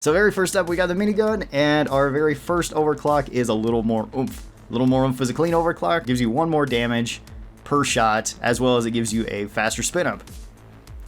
So very first up, we got the minigun, and our very first overclock is a little more oomph. A little more oomph is a clean overclock, gives you 1 more damage per shot, as well as it gives you a faster spin up.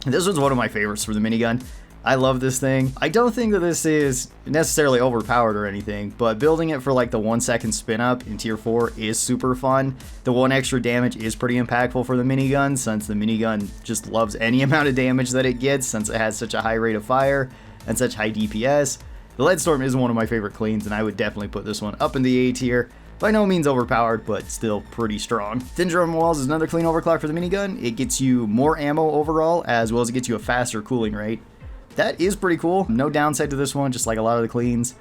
And this one's one of my favorites for the minigun. I love this thing. I don't think that this is necessarily overpowered or anything, but building it for like the 1 second spin up in tier 4 is super fun. The 1 extra damage is pretty impactful for the minigun, since the minigun just loves any amount of damage that it gets, since it has such a high rate of fire and such high DPS. The Leadstorm is one of my favorite cleans, and I would definitely put this one up in the A tier. By no means overpowered, but still pretty strong. Thin drum walls is another clean overclock for the minigun. It gets you more ammo overall, as well as it gets you a faster cooling rate. That is pretty cool. No downside to this one, just like a lot of the cleans.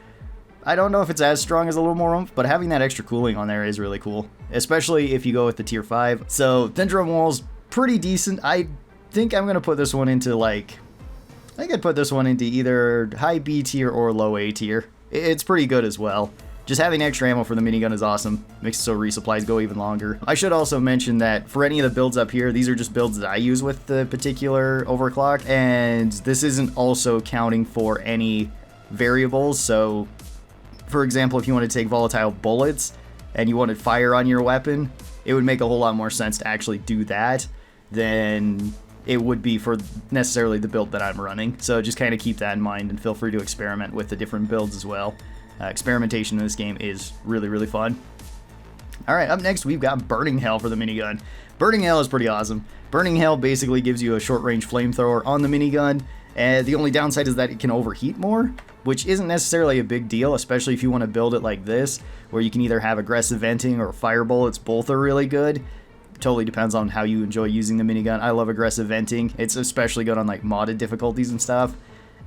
I don't know if it's as strong as a little more oomph, but having that extra cooling on there is really cool, especially if you go with the tier 5. So thin drum walls, pretty decent. I think I'm gonna put this one into like, I think I'd put this one into either high B tier or low A tier. It's pretty good as well. Just having extra ammo for the minigun is awesome. Makes it so resupplies go even longer. I should also mention that for any of the builds up here, these are just builds that I use with the particular overclock, and this isn't also counting for any variables. So, for example, if you want to take volatile bullets and you wanted fire on your weapon, it would make a whole lot more sense to actually do that than it would be for necessarily the build that I'm running. So just kind of keep that in mind, and feel free to experiment with the different builds as well. Experimentation in this game is really, really fun. Alright, up next we've got Burning Hell for the minigun. Burning Hell is pretty awesome. Burning Hell basically gives you a short-range flamethrower on the minigun, and the only downside is that it can overheat more, which isn't necessarily a big deal, especially if you want to build it like this, where you can either have aggressive venting or fire bullets. Both are really good. Totally depends on how you enjoy using the minigun. I love aggressive venting. It's especially good on like modded difficulties and stuff.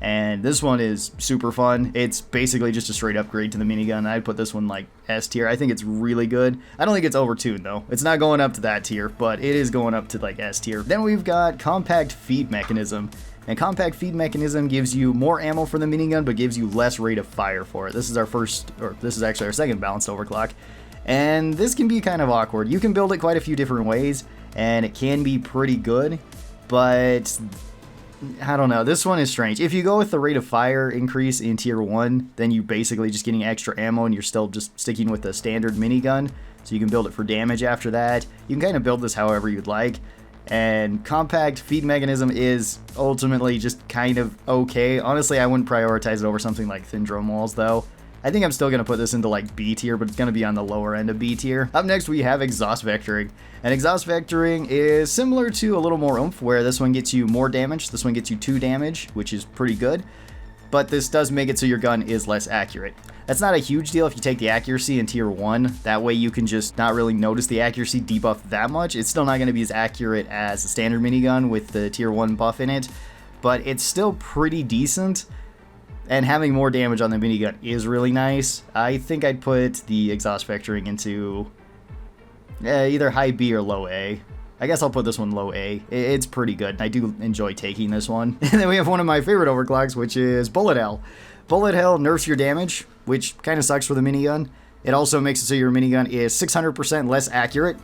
And this one is super fun. It's basically just a straight upgrade to the minigun. I'd put this one like S tier. I think it's really good. I don't think it's overtuned though. It's not going up to that tier, but it is going up to like S tier. Then we've got Compact Feed Mechanism. And Compact Feed Mechanism gives you more ammo for the minigun, but gives you less rate of fire for it. This is our first, or this is actually our second balanced overclock. And this can be kind of awkward. You can build it quite a few different ways, and it can be pretty good, but I don't know, this one is strange. If you go with the rate of fire increase in tier 1, then you basically just getting extra ammo, and you're still just sticking with the standard minigun, so you can build it for damage after that. You can kind of build this however you'd like, and Compact Feed Mechanism is ultimately just kind of okay. Honestly, I wouldn't prioritize it over something like Thin Drum Walls though. I think I'm still going to put this into like B tier, but it's going to be on the lower end of B tier. Up next we have Exhaust Vectoring. And Exhaust Vectoring is similar to a little more oomph, where this one gets you more damage, this one gets you 2 damage, which is pretty good. But this does make it so your gun is less accurate. That's not a huge deal if you take the accuracy in tier 1. That way you can just not really notice the accuracy debuff that much. It's still not going to be as accurate as the standard minigun with the tier 1 buff in it, but it's still pretty decent. And having more damage on the minigun is really nice. I think I'd put the Exhaust Vectoring into either high B or low A. I guess I'll put this one low A. It's pretty good. I do enjoy taking this one. And then we have one of my favorite overclocks, which is Bullet Hell. Bullet Hell nerfs your damage, which kind of sucks for the minigun. It also makes it so your minigun is 600% less accurate,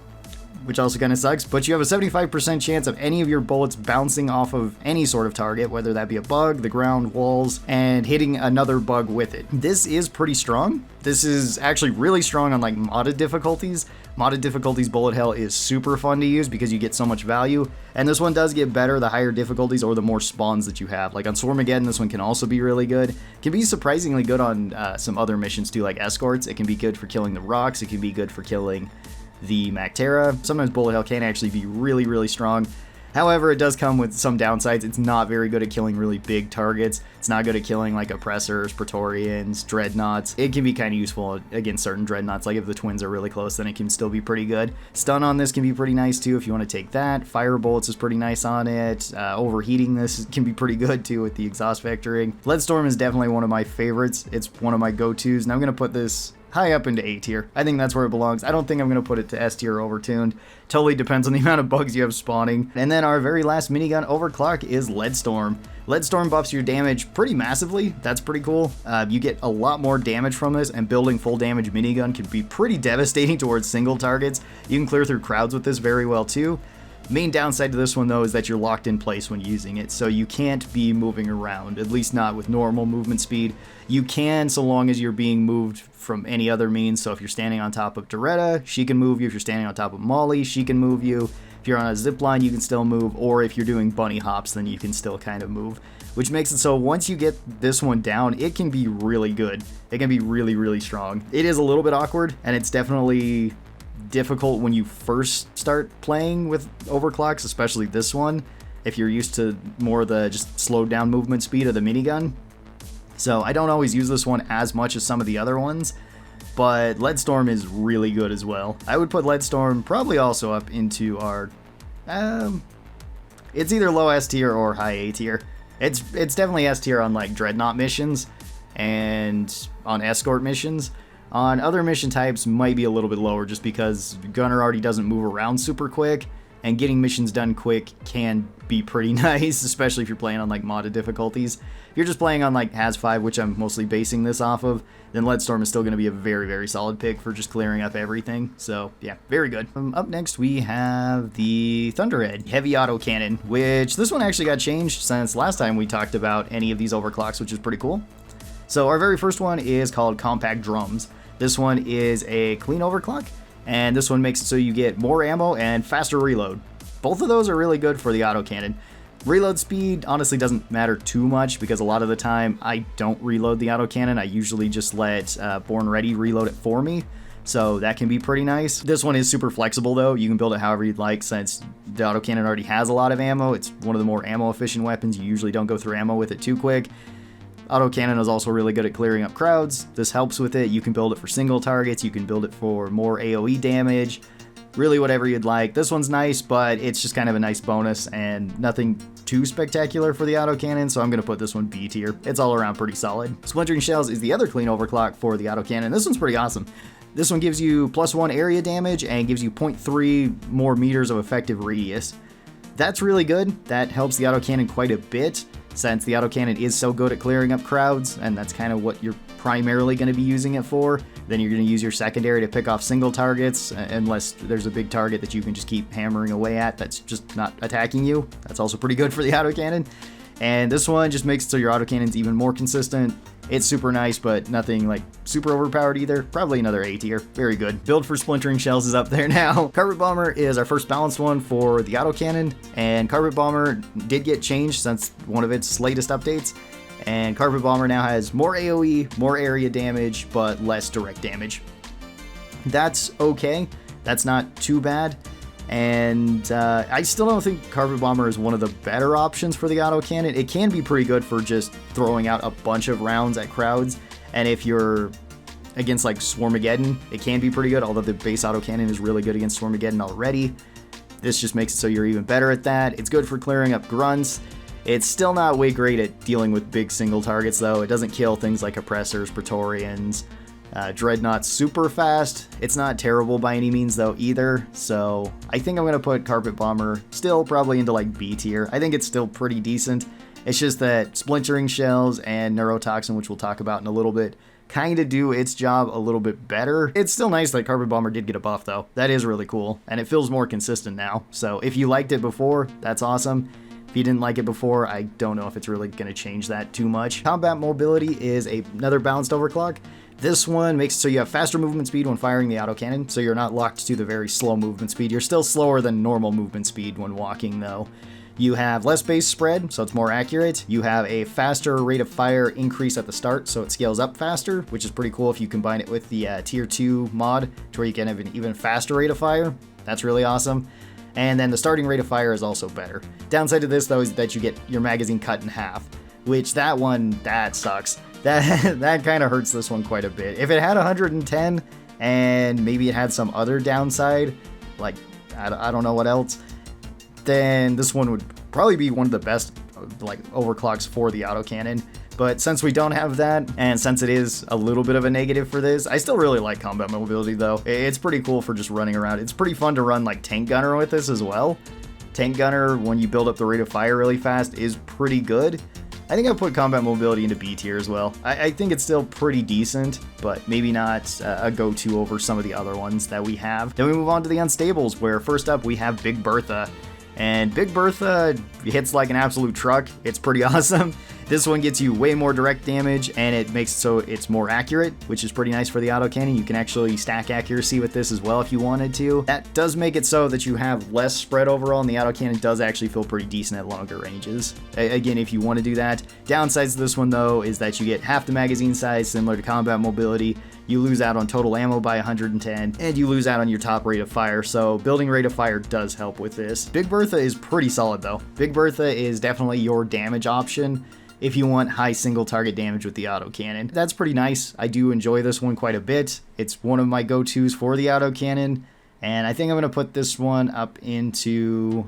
which also kind of sucks, but you have a 75% chance of any of your bullets bouncing off of any sort of target, whether that be a bug, the ground, walls, and hitting another bug with it. This is pretty strong. This is actually really strong on like modded difficulties. Modded difficulties, Bullet Hell is super fun to use because you get so much value, and this one does get better the higher difficulties or the more spawns that you have. Like on Swarmageddon, this one can also be really good. It can be surprisingly good on some other missions too, like escorts. It can be good for killing the rocks. It can be good for killing the Mactera. Sometimes Bullet Hell can actually be really, really strong. However, it does come with some downsides. It's not very good at killing really big targets. It's not good at killing like oppressors, Praetorians, dreadnoughts. It can be kind of useful against certain dreadnoughts. Like if the twins are really close, then it can still be pretty good. Stun on this can be pretty nice too if you want to take that. Fire bullets is pretty nice on it. Overheating this can be pretty good too with the Exhaust Vectoring. Leadstorm is definitely one of my favorites. It's one of my go-tos, and I'm going to put this high up into A tier. I think that's where it belongs. I don't think I'm going to put it to S tier or overtuned. Totally depends on the amount of bugs you have spawning. And then our very last minigun overclock is Leadstorm. Leadstorm buffs your damage pretty massively. That's pretty cool. You get a lot more damage from this, and building full damage minigun can be pretty devastating towards single targets. You can clear through crowds with this very well too. Main downside to this one though is that you're locked in place when using it, so you can't be moving around, at least not with normal movement speed. You can so long as you're being moved from any other means, so if you're standing on top of Doretta, she can move you. If you're standing on top of Molly, she can move you. If you're on a zip line, you can still move, or if you're doing bunny hops, then you can still kind of move, which makes it so once you get this one down, it can be really good. It can be really, really strong. It is a little bit awkward, and it's definitely difficult when you first start playing with overclocks, especially this one, if you're used to more of the just slowed down movement speed of the minigun. So I don't always use this one as much as some of the other ones, but Leadstorm is really good as well. I would put Leadstorm probably also up into our, it's either low S tier or high A tier. It's definitely S tier on like Dreadnought missions and on escort missions. On other mission types might be a little bit lower just because Gunner already doesn't move around super quick, and getting missions done quick can be pretty nice, especially if you're playing on like modded difficulties. If you're just playing on like Haz 5, which I'm mostly basing this off of, then Leadstorm is still going to be a very, very solid pick for just clearing up everything. So yeah, very good. Up next we have the Thunderhead Heavy Autocannon, which this one actually got changed since last time we talked about any of these overclocks, which is pretty cool. So our very first one is called Compact Drums. This one is a clean overclock, and this one makes it so you get more ammo and faster reload. Both of those are really good for the autocannon. Reload speed honestly doesn't matter too much because a lot of the time I don't reload the autocannon. I usually just let Born Ready reload it for me, so that can be pretty nice. This one is super flexible though. You can build it however you'd like since the autocannon already has a lot of ammo. It's one of the more ammo efficient weapons. You usually don't go through ammo with it too quick. Autocannon is also really good at clearing up crowds. This helps with it. You can build it for single targets. You can build it for more AoE damage. Really whatever you'd like. This one's nice, but it's just kind of a nice bonus and nothing too spectacular for the autocannon, so I'm going to put this one B tier. It's all around pretty solid. Splintering Shells is the other clean overclock for the autocannon. This one's pretty awesome. This one gives you +1 area damage and gives you 0.3 more meters of effective radius. That's really good. That helps the autocannon quite a bit since the autocannon is so good at clearing up crowds, and that's kind of what you're primarily going to be using it for. Then you're going to use your secondary to pick off single targets, unless there's a big target that you can just keep hammering away at that's just not attacking you. That's also pretty good for the autocannon. And this one just makes it so your autocannon's even more consistent. It's super nice, but nothing like super overpowered either. Probably another A tier. Very good. Build for Splintering Shells is up there now. Carpet Bomber is our first balanced one for the autocannon, and Carpet Bomber did get changed since one of its latest updates. And Carpet Bomber now has more AoE, more area damage, but less direct damage. That's okay. That's not too bad. And I still don't think Carpet Bomber is one of the better options for the autocannon. It can be pretty good for just throwing out a bunch of rounds at crowds. And if you're against like Swarmageddon, it can be pretty good, although the base autocannon is really good against Swarmageddon already. This just makes it so you're even better at that. It's good for clearing up grunts. It's still not way great at dealing with big single targets though. It doesn't kill things like Oppressors, Praetorians, Dreadnoughts super fast. It's not terrible by any means though either, so I think I'm going to put Carpet Bomber still probably into like B tier. I think it's still pretty decent. It's just that Splintering Shells and Neurotoxin, which we'll talk about in a little bit, kind of do its job a little bit better. It's still nice that Carpet Bomber did get a buff though. That is really cool, and it feels more consistent now. So if you liked it before, that's awesome. If you didn't like it before, I don't know if it's really going to change that too much. Combat Mobility is another balanced overclock. This one makes it so you have faster movement speed when firing the autocannon, so you're not locked to the very slow movement speed. You're still slower than normal movement speed when walking though. You have less base spread, so it's more accurate. You have a faster rate of fire increase at the start, so it scales up faster, which is pretty cool if you combine it with the tier 2 mod, to where you can have an even faster rate of fire. That's really awesome. And then the starting rate of fire is also better. Downside to this though is that you get your magazine cut in half, which that sucks. That kind of hurts this one quite a bit. If it had 110 and maybe it had some other downside, like I don't know what else, then this one would probably be one of the best like overclocks for the autocannon. But since we don't have that, and since it is a little bit of a negative for this, I still really like Combat Mobility though. It's pretty cool for just running around. It's pretty fun to run like Tank Gunner with this as well. Tank Gunner, when you build up the rate of fire really fast, is pretty good. I think I put Combat Mobility into B tier as well. I think it's still pretty decent, but maybe not a go-to over some of the other ones that we have. Then we move on to the Unstables, where first up we have Big Bertha. And Big Bertha hits like an absolute truck. It's pretty awesome. This one gets you way more direct damage, and it makes it so it's more accurate, which is pretty nice for the autocannon. You can actually stack accuracy with this as well if you wanted to. That does make it so that you have less spread overall, and the autocannon does actually feel pretty decent at longer ranges. Again, if you want to do that. Downsides to this one, though, is that you get half the magazine size, similar to combat mobility. You lose out on total ammo by 110, and you lose out on your top rate of fire, so building rate of fire does help with this. Big Bertha is pretty solid, though. Big Bertha is definitely your damage option if you want high single target damage with the autocannon. That's pretty nice. I do enjoy this one quite a bit. It's one of my go-tos for the autocannon, and I think I'm going to put this one up into...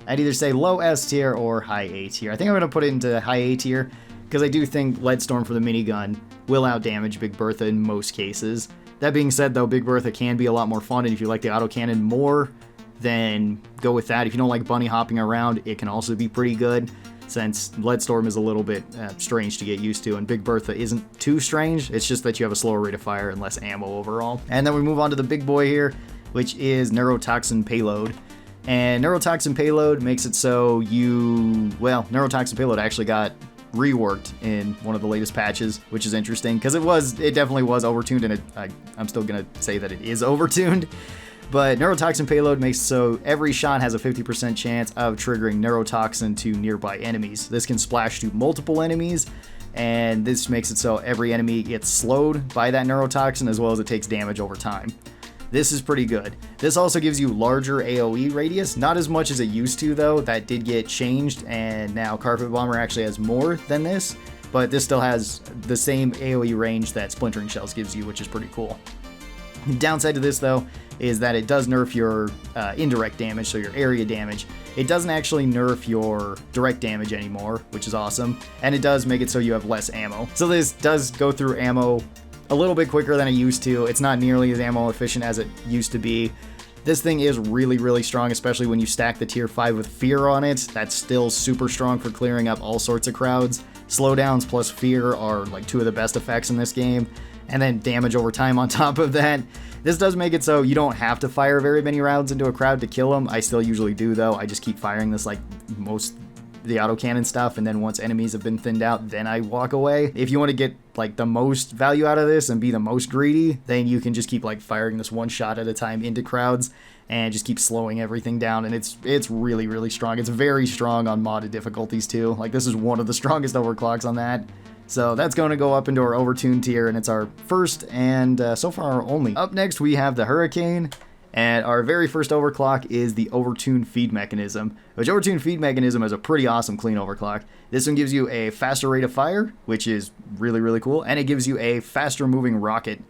I'd either say low S tier or high A tier. I think I'm going to put it into high A tier, because I do think Leadstorm for the minigun will outdamage Big Bertha in most cases. That being said, though, Big Bertha can be a lot more fun, and if you like the autocannon more, then go with that. If you don't like bunny hopping around, it can also be pretty good, since Leadstorm is a little bit strange to get used to, and Big Bertha isn't too strange. It's just that you have a slower rate of fire and less ammo overall. And then we move on to the big boy here, which is Neurotoxin Payload. And Neurotoxin Payload makes it so Neurotoxin Payload actually got reworked in one of the latest patches, which is interesting, because it definitely was overtuned, and I'm still gonna say that it is overtuned. But Neurotoxin Payload makes it so every shot has a 50% chance of triggering neurotoxin to nearby enemies. This can splash to multiple enemies, and this makes it so every enemy gets slowed by that neurotoxin, as well as it takes damage over time. This is pretty good. This also gives you larger AoE radius, not as much as it used to, though. That did get changed, and now Carpet Bomber actually has more than this, but this still has the same AoE range that Splintering Shells gives you, which is pretty cool. The downside to this, though, is that it does nerf your indirect damage, so your area damage. It doesn't actually nerf your direct damage anymore, which is awesome, and it does make it so you have less ammo. So this does go through ammo a little bit quicker than it used to. It's not nearly as ammo efficient as it used to be. This thing is really, really strong, especially when you stack the tier 5 with Fear on it. That's still super strong for clearing up all sorts of crowds. Slowdowns plus Fear are like two of the best effects in this game, and then damage over time on top of that. This does make it so you don't have to fire very many rounds into a crowd to kill them. I still usually do, though. I just keep firing this like most the autocannon stuff, and then once enemies have been thinned out, then I walk away. If you want to get like the most value out of this and be the most greedy, then you can just keep like firing this one shot at a time into crowds and just keep slowing everything down, and it's really, really strong. It's very strong on modded difficulties too. Like, this is one of the strongest overclocks on that. So that's going to go up into our overtuned tier, and it's our first and so far our only. Up next we have the Hurricane, and our very first overclock is the Overtuned Feed Mechanism, which Overtuned Feed Mechanism is a pretty awesome clean overclock. This one gives you a faster rate of fire, which is really, really cool, and it gives you a faster moving rocket.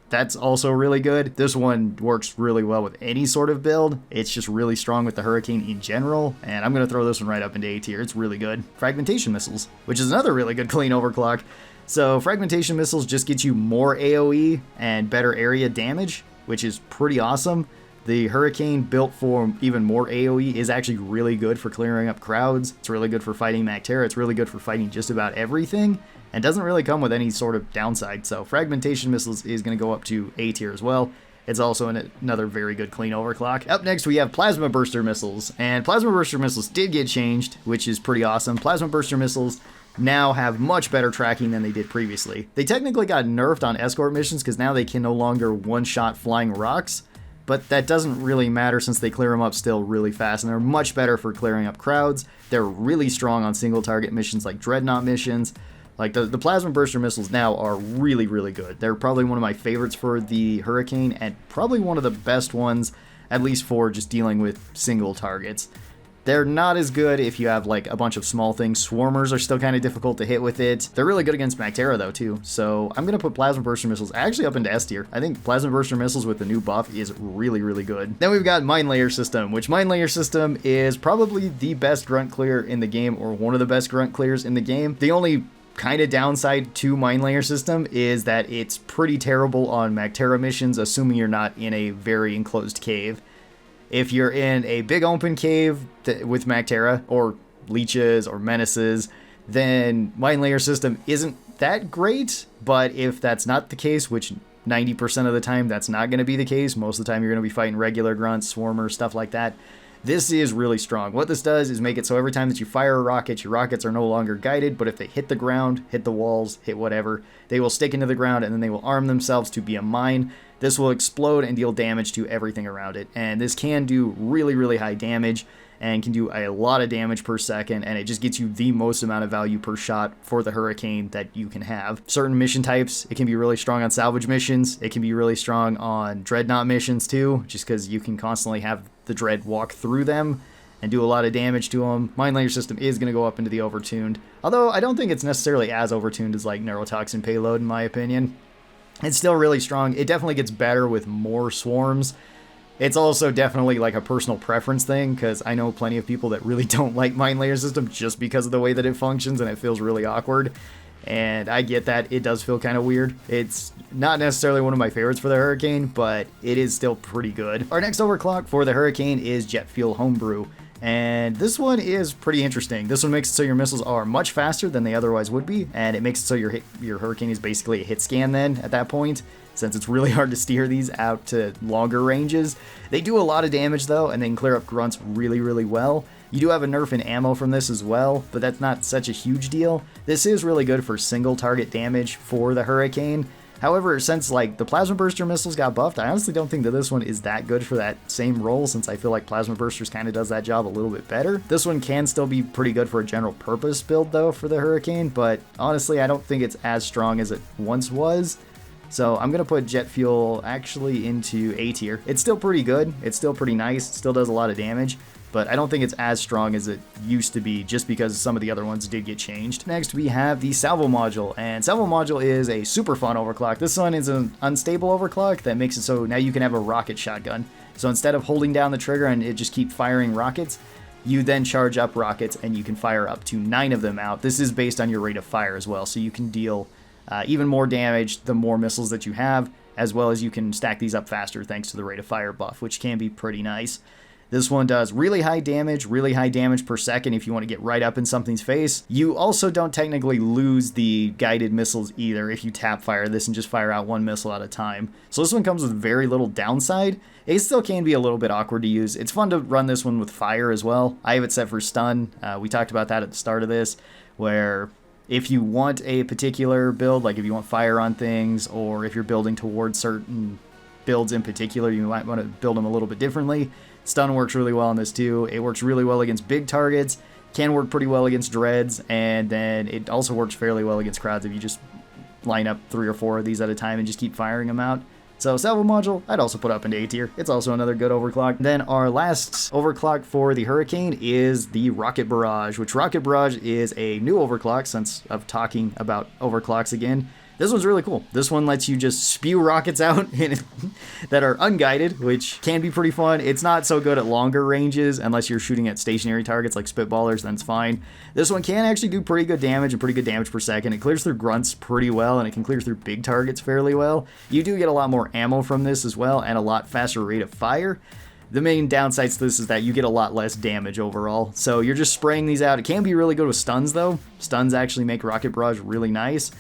That's also really good. This one works really well with any sort of build. It's just really strong with the Hurricane in general, and I'm going to throw this one right up into A tier. It's really good. Fragmentation Missiles, which is another really good clean overclock. So Fragmentation Missiles just get you more AoE and better area damage, which is pretty awesome. The Hurricane, built for even more AoE, is actually really good for clearing up crowds. It's really good for fighting Mactera. It's really good for fighting just about everything, and doesn't really come with any sort of downside. So Fragmentation Missiles is going to go up to A tier as well. It's also another very good clean overclock. Up next we have Plasma Burster Missiles, and Plasma Burster Missiles did get changed, which is pretty awesome. Plasma Burster Missiles now have much better tracking than they did previously. They technically got nerfed on escort missions because now they can no longer one-shot flying rocks, but that doesn't really matter since they clear them up still really fast, and they're much better for clearing up crowds. They're really strong on single target missions like Dreadnought missions. Like, the Plasma Burster Missiles now are really, really good. They're probably one of my favorites for the Hurricane, and probably one of the best ones, at least for just dealing with single targets. They're not as good if you have like a bunch of small things. Swarmers are still kind of difficult to hit with it. They're really good against Mactera though too. So I'm going to put Plasma Burster Missiles actually up into S tier. I think Plasma Burster Missiles with the new buff is really, really good. Then we've got Mine Layer System, which Mine Layer System is probably the best grunt clear in the game, or one of the best grunt clears in the game. The only kind of downside to Mine Layer System is that it's pretty terrible on Mactera missions, assuming you're not in a very enclosed cave. If you're in a big open cave with Mactera, or leeches, or menaces, then Mine Layer System isn't that great. But if that's not the case, which 90% of the time that's not going to be the case, most of the time you're going to be fighting regular grunts, swarmers, stuff like that, This is really strong. What this does is make it so every time that you fire a rocket, your rockets are no longer guided, but if they hit the ground, hit the walls, hit whatever, they will stick into the ground and then they will arm themselves to be a mine. This will explode and deal damage to everything around it. And this can do really, really high damage and can do a lot of damage per second, and it just gets you the most amount of value per shot for the Hurricane that you can have. Certain mission types, it can be really strong on salvage missions. It can be really strong on dreadnought missions too, just because you can constantly have the dread walk through them and do a lot of damage to them. Mine layer system is going to go up into the overtuned, although I don't think it's necessarily as overtuned as like neurotoxin payload in my opinion. It's still really strong. It definitely gets better with more swarms. It's also definitely like a personal preference thing, because I know plenty of people that really don't like mine layer system just because of the way that it functions and it feels really awkward. And I get that. It does feel kind of weird. It's not necessarily one of my favorites for the Hurricane, but it is still pretty good. Our next overclock for the Hurricane is Jet Fuel Homebrew. And this one is pretty interesting. This one makes it so your missiles are much faster than they otherwise would be, and it makes it so your Hurricane is basically a hit scan then at that point, since it's really hard to steer these out to longer ranges. They do a lot of damage though, and they can clear up grunts really, really well. You do have a nerf in ammo from this as well, but that's not such a huge deal. This is really good for single target damage for the Hurricane. However, since like the Plasma Burster missiles got buffed, I honestly don't think that this one is that good for that same role, since I feel like Plasma Bursters kind of does that job a little bit better. This one can still be pretty good for a general purpose build though for the Hurricane, but honestly I don't think it's as strong as it once was. So I'm going to put Jet Fuel actually into A tier. It's still pretty good, it's still pretty nice, it still does a lot of damage, but I don't think it's as strong as it used to be just because some of the other ones did get changed. Next we have the Salvo Module, and Salvo Module is a super fun overclock. This one is an unstable overclock that makes it so now you can have a rocket shotgun. So instead of holding down the trigger and it just keep firing rockets, you then charge up rockets and you can fire up to 9 of them out. This is based on your rate of fire as well, so you can deal even more damage the more missiles that you have, as well as you can stack these up faster thanks to the rate of fire buff, which can be pretty nice. This one does really high damage per second if you want to get right up in something's face. You also don't technically lose the guided missiles either if you tap fire this and just fire out one missile at a time. So this one comes with very little downside. It still can be a little bit awkward to use. It's fun to run this one with fire as well. I have it set for stun. We talked about that at the start of this, where if you want a particular build, like if you want fire on things, or if you're building towards certain builds in particular, you might want to build them a little bit differently. Stun works really well on this too. It works really well against big targets, can work pretty well against dreads, and then it also works fairly well against crowds if you just line up 3 or 4 of these at a time and just keep firing them out. So Salvo Module, I'd also put up into A tier. It's also another good overclock. Then our last overclock for the Hurricane is the Rocket Barrage, which Rocket Barrage is a new overclock since of talking about overclocks again. This one's really cool. This one lets you just spew rockets out that are unguided, which can be pretty fun. It's not so good at longer ranges unless you're shooting at stationary targets like spitballers, then it's fine. This one can actually do pretty good damage and pretty good damage per second. It clears through grunts pretty well, and it can clear through big targets fairly well. You do get a lot more ammo from this as well, and a lot faster rate of fire. The main downsides to this is that you get a lot less damage overall. So you're just spraying these out. It can be really good with stuns though. Stuns actually make Rocket Barrage really nice.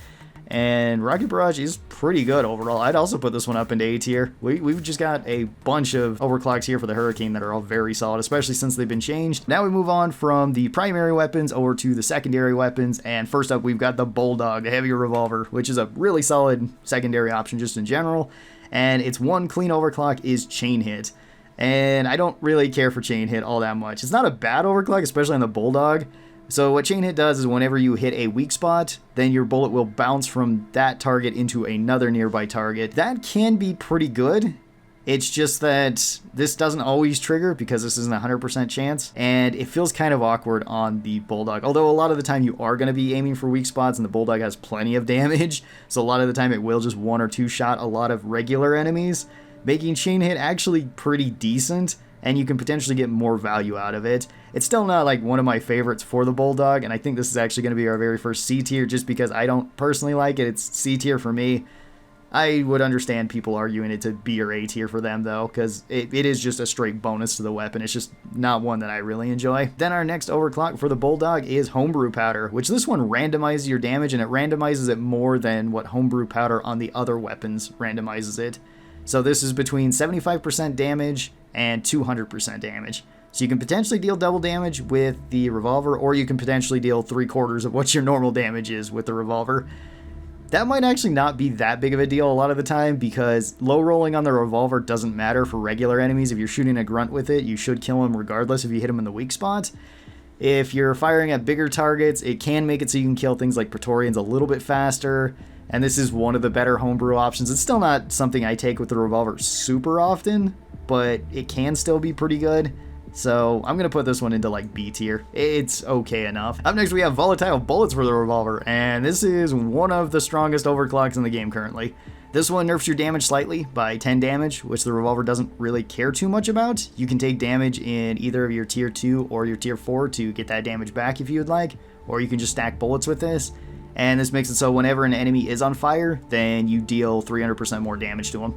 And Rocket Barrage is pretty good overall. I'd also put this one up into A tier. We've just got a bunch of overclocks here for the Hurricane that are all very solid, especially since they've been changed. Now we move on from the primary weapons over to the secondary weapons. And first up, we've got the Bulldog, the heavier revolver, which is a really solid secondary option just in general. And its one clean overclock is Chain Hit. And I don't really care for Chain Hit all that much. It's not a bad overclock, especially on the Bulldog. So what Chain Hit does is whenever you hit a weak spot, then your bullet will bounce from that target into another nearby target. That can be pretty good. It's just that this doesn't always trigger because this isn't a 100% chance, and it feels kind of awkward on the Bulldog. Although a lot of the time you are going to be aiming for weak spots, and the Bulldog has plenty of damage, so a lot of the time it will just 1 or 2 shot a lot of regular enemies, making Chain Hit actually pretty decent, and you can potentially get more value out of it. It's still not like one of my favorites for the Bulldog, and I think this is actually going to be our very first C tier just because I don't personally like it. It's C tier for me. I would understand people arguing it to B or A tier for them though, because it is just a straight bonus to the weapon. It's just not one that I really enjoy. Then our next overclock for the Bulldog is Homebrew Powder, which this one randomizes your damage, and it randomizes it more than what Homebrew Powder on the other weapons randomizes it. So this is between 75% damage and 200% damage. So you can potentially deal double damage with the revolver, or you can potentially deal 3/4 of what your normal damage is with the revolver. That might actually not be that big of a deal a lot of the time, because low rolling on the revolver doesn't matter for regular enemies. If you're shooting a grunt with it, you should kill him regardless if you hit him in the weak spot. If you're firing at bigger targets, it can make it so you can kill things like Praetorians a little bit faster, and this is one of the better homebrew options. It's still not something I take with the revolver super often, but it can still be pretty good. So I'm going to put this one into like B tier. It's okay enough. Up next we have volatile bullets for the revolver, and this is one of the strongest overclocks in the game currently. This one nerfs your damage slightly by 10 damage, which the revolver doesn't really care too much about. You can take damage in either of your tier 2 or your tier 4 to get that damage back if you would like, or you can just stack bullets with this. And this makes it so whenever an enemy is on fire, then you deal 300% more damage to them.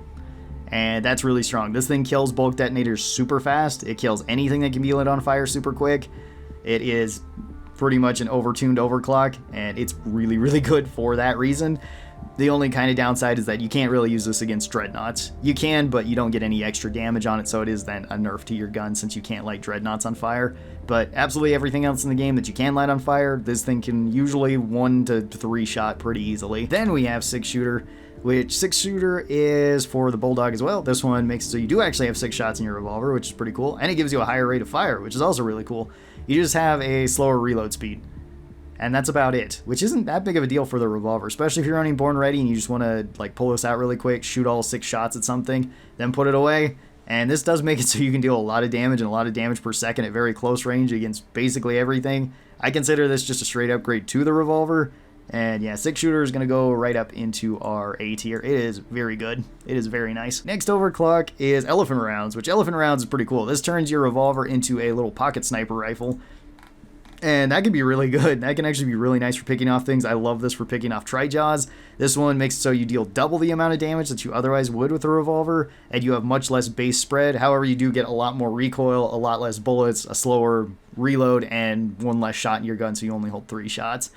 And that's really strong. This thing kills bulk detonators super fast. It kills anything that can be lit on fire super quick. It is pretty much an overtuned overclock, and it's really, really good for that reason. The only kind of downside is that you can't really use this against dreadnoughts. You can, but you don't get any extra damage on it, so it is then a nerf to your gun since you can't light dreadnoughts on fire. But absolutely everything else in the game that you can light on fire, this thing can usually 1 to 3 shot pretty easily. Then we have 6-shooter, which 6-shooter is for the Bulldog as well. This one makes it so you do actually have 6 shots in your revolver, which is pretty cool, and it gives you a higher rate of fire, which is also really cool. You just have a slower reload speed, and that's about it, which isn't that big of a deal for the revolver, especially if you're running Born Ready and you just want to like pull this out really quick, shoot all 6 shots at something, then put it away. And this does make it so you can deal a lot of damage and a lot of damage per second at very close range against basically everything. I consider this just a straight upgrade to the revolver. And yeah, 6-shooter is going to go right up into our A tier. It is very good. It is very nice. Next overclock is elephant rounds, which elephant rounds is pretty cool. This turns your revolver into a little pocket sniper rifle. And that can be really good. That can actually be really nice for picking off things. I love this for picking off Tri-Jaws. This one makes it so you deal double the amount of damage that you otherwise would with a revolver, and you have much less base spread. However, you do get a lot more recoil, a lot less bullets, a slower reload, and 1 less shot in your gun, so you only hold 3 shots.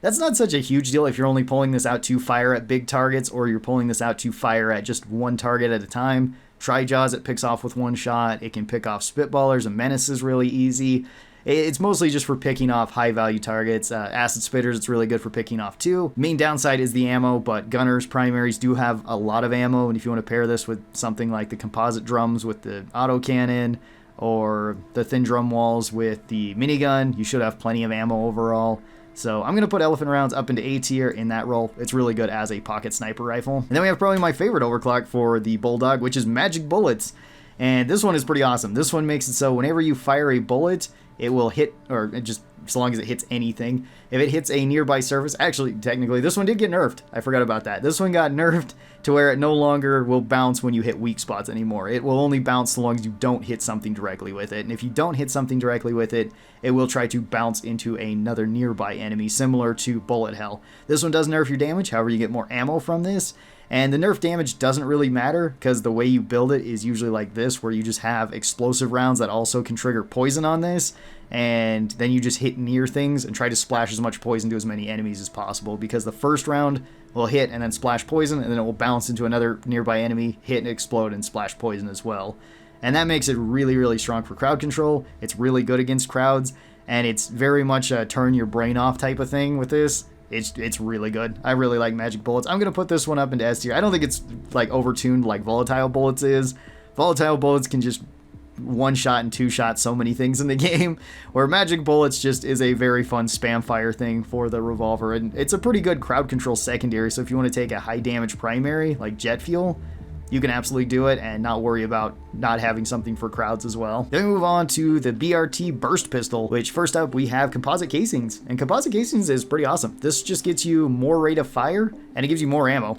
That's not such a huge deal if you're only pulling this out to fire at big targets, or you're pulling this out to fire at just 1 target at a time. Tri-Jaws, it picks off with 1 shot. It can pick off Spitballers and Menaces really easy. It's mostly just for picking off high-value targets. Acid Spitters, it's really good for picking off too. Main downside is the ammo, but gunners, primaries do have a lot of ammo, and if you want to pair this with something like the composite drums with the autocannon, or the thin drum walls with the minigun, you should have plenty of ammo overall. So I'm going to put elephant rounds up into A tier in that role. It's really good as a pocket sniper rifle. And then we have probably my favorite overclock for the Bulldog, which is magic bullets. And this one is pretty awesome. This one makes it so whenever you fire a bullet, it will hit, or just as long as it hits anything. If it hits a nearby surface, actually, technically, this one did get nerfed. I forgot about that. This one got nerfed to where it no longer will bounce when you hit weak spots anymore. It will only bounce so long as you don't hit something directly with it. And if you don't hit something directly with it, it will try to bounce into another nearby enemy, similar to bullet hell. This one does nerf your damage, however you get more ammo from this. And the nerf damage doesn't really matter because the way you build it is usually like this, where you just have explosive rounds that also can trigger poison on this, and then you just hit near things and try to splash as much poison to as many enemies as possible, because the first round will hit and then splash poison, and then it will bounce into another nearby enemy, hit and explode and splash poison as well. And that makes it really, really strong for crowd control. It's really good against crowds, and it's very much a turn your brain off type of thing with this. It's really good. I really like magic bullets. I'm going to put this one up into S tier. I don't think it's like overtuned like volatile bullets is. Volatile bullets can just 1 shot and 2 shot so many things in the game, where magic bullets just is a very fun spam fire thing for the revolver, and it's a pretty good crowd control secondary. So if you want to take a high damage primary like jet fuel, you can absolutely do it and not worry about not having something for crowds as well. Then we move on to the BRT Burst Pistol, which first up we have composite casings. And composite casings is pretty awesome. This just gets you more rate of fire, and it gives you more ammo,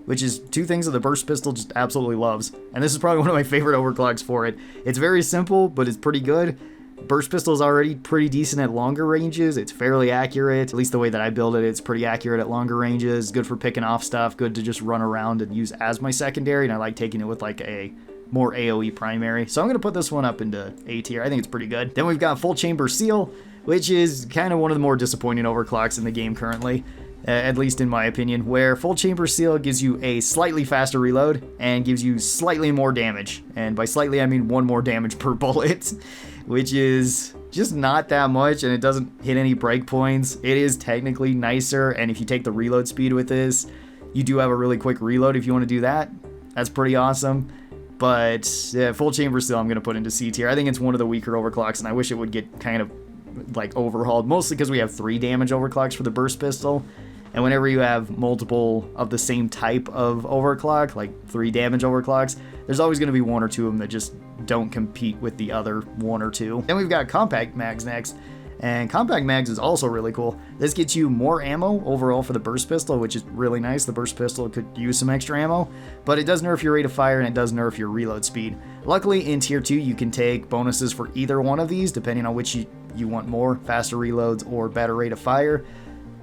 which is 2 things that the Burst Pistol just absolutely loves. And this is probably one of my favorite overclocks for it. It's very simple, but it's pretty good. Burst Pistol is already pretty decent at longer ranges. It's fairly accurate, at least the way that I build it. It's pretty accurate at longer ranges, good for picking off stuff, good to just run around and use as my secondary, and I like taking it with like a more AoE primary. So I'm going to put this one up into A tier. I think it's pretty good. Then we've got Full Chamber Seal, which is kind of one of the more disappointing overclocks in the game currently. At least in my opinion, where Full Chamber Seal gives you a slightly faster reload and gives you slightly more damage. And by slightly, I mean 1 more damage per bullet, which is just not that much, and it doesn't hit any breakpoints. It is technically nicer, and if you take the reload speed with this, you do have a really quick reload if you want to do that. That's pretty awesome. But yeah, full chamber still I'm going to put into C tier. I think it's one of the weaker overclocks, and I wish it would get kind of like overhauled, mostly because we have 3 damage overclocks for the burst pistol. And whenever you have multiple of the same type of overclock, like 3 damage overclocks, there's always going to be 1 or 2 of them that just don't compete with the other 1 or 2. Then we've got compact mags next. And compact mags is also really cool. This gets you more ammo overall for the burst pistol, which is really nice. The burst pistol could use some extra ammo, but it does nerf your rate of fire and it does nerf your reload speed. Luckily, in tier 2, you can take bonuses for either one of these, depending on which you want more, faster reloads or better rate of fire.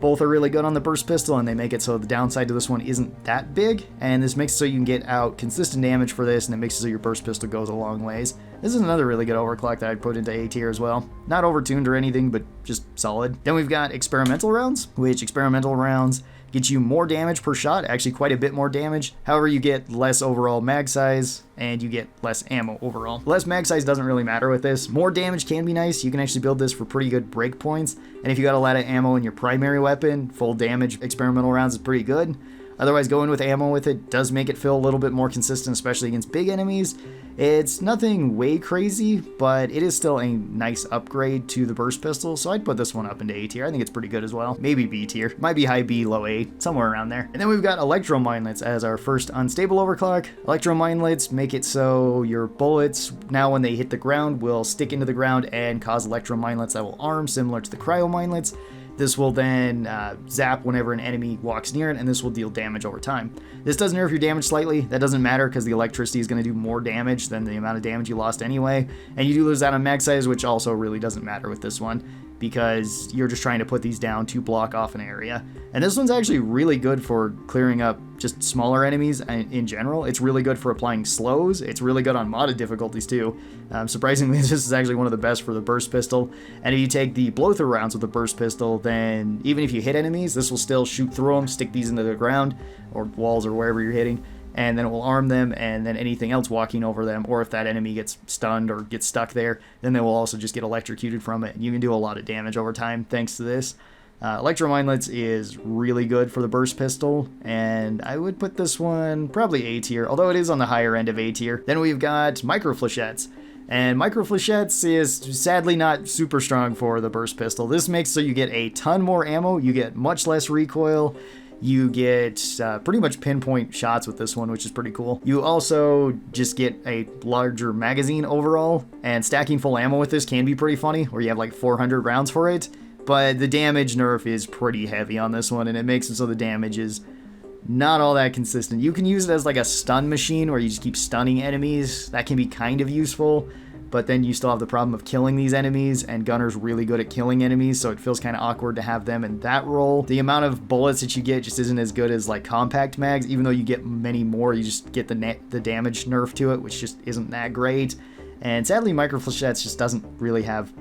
Both are really good on the burst pistol, and they make it so the downside to this one isn't that big, and this makes it so you can get out consistent damage for this, and it makes it so your burst pistol goes a long ways. This is another really good overclock that I'd put into A tier as well. Not overtuned or anything, but just solid. Then we've got experimental rounds, which experimental rounds get you more damage per shot, actually quite a bit more damage. However, you get less overall mag size, and you get less ammo overall. Less mag size doesn't really matter with this. More damage can be nice. You can actually build this for pretty good break points, and if you got a lot of ammo in your primary weapon, full damage experimental rounds is pretty good. Otherwise, going with ammo with it does make it feel a little bit more consistent, especially against big enemies. It's nothing way crazy, but it is still a nice upgrade to the burst pistol, so I'd put this one up into A tier. I think it's pretty good as well. Maybe B tier. Might be high B, low A, somewhere around there. And then we've got electro minelets as our first unstable overclock. Electro minelets make it so your bullets, now when they hit the ground, will stick into the ground and cause electro minelets that will arm, similar to the cryo minelets. This will then zap whenever an enemy walks near it, and this will deal damage over time. This does nerf your damage slightly. That doesn't matter because the electricity is going to do more damage than the amount of damage you lost anyway. And you do lose that on mag size, which also really doesn't matter with this one, because you're just trying to put these down to block off an area. And this one's actually really good for clearing up just smaller enemies in general. It's really good for applying slows. It's really good on modded difficulties too. Surprisingly, this is actually one of the best for the burst pistol. And if you take the blow-through rounds with the burst pistol, then even if you hit enemies, this will still shoot through them, stick these into the ground or walls or wherever you're hitting, and then it will arm them, and then anything else walking over them, or if that enemy gets stunned or gets stuck there, then they will also just get electrocuted from it. You can do a lot of damage over time thanks to this. Electro minelets is really good for the burst pistol, and I would put this one probably A tier, although it is on the higher end of A tier. Then we've got micro flechettes. And micro flechettes is sadly not super strong for the burst pistol. This makes so you get a ton more ammo, you get much less recoil, you get pretty much pinpoint shots with this one, which is pretty cool. You also just get a larger magazine overall, and stacking full ammo with this can be pretty funny, where you have like 400 rounds for it, but the damage nerf is pretty heavy on this one, and it makes it so the damage is not all that consistent. You can use it as like a stun machine where you just keep stunning enemies. That can be kind of useful, but then you still have the problem of killing these enemies, and Gunner's really good at killing enemies, so it feels kind of awkward to have them in that role. The amount of bullets that you get just isn't as good as like compact mags. Even though you get many more, you just get the damage nerf to it, which just isn't that great. And sadly, micro flechettes just doesn't really have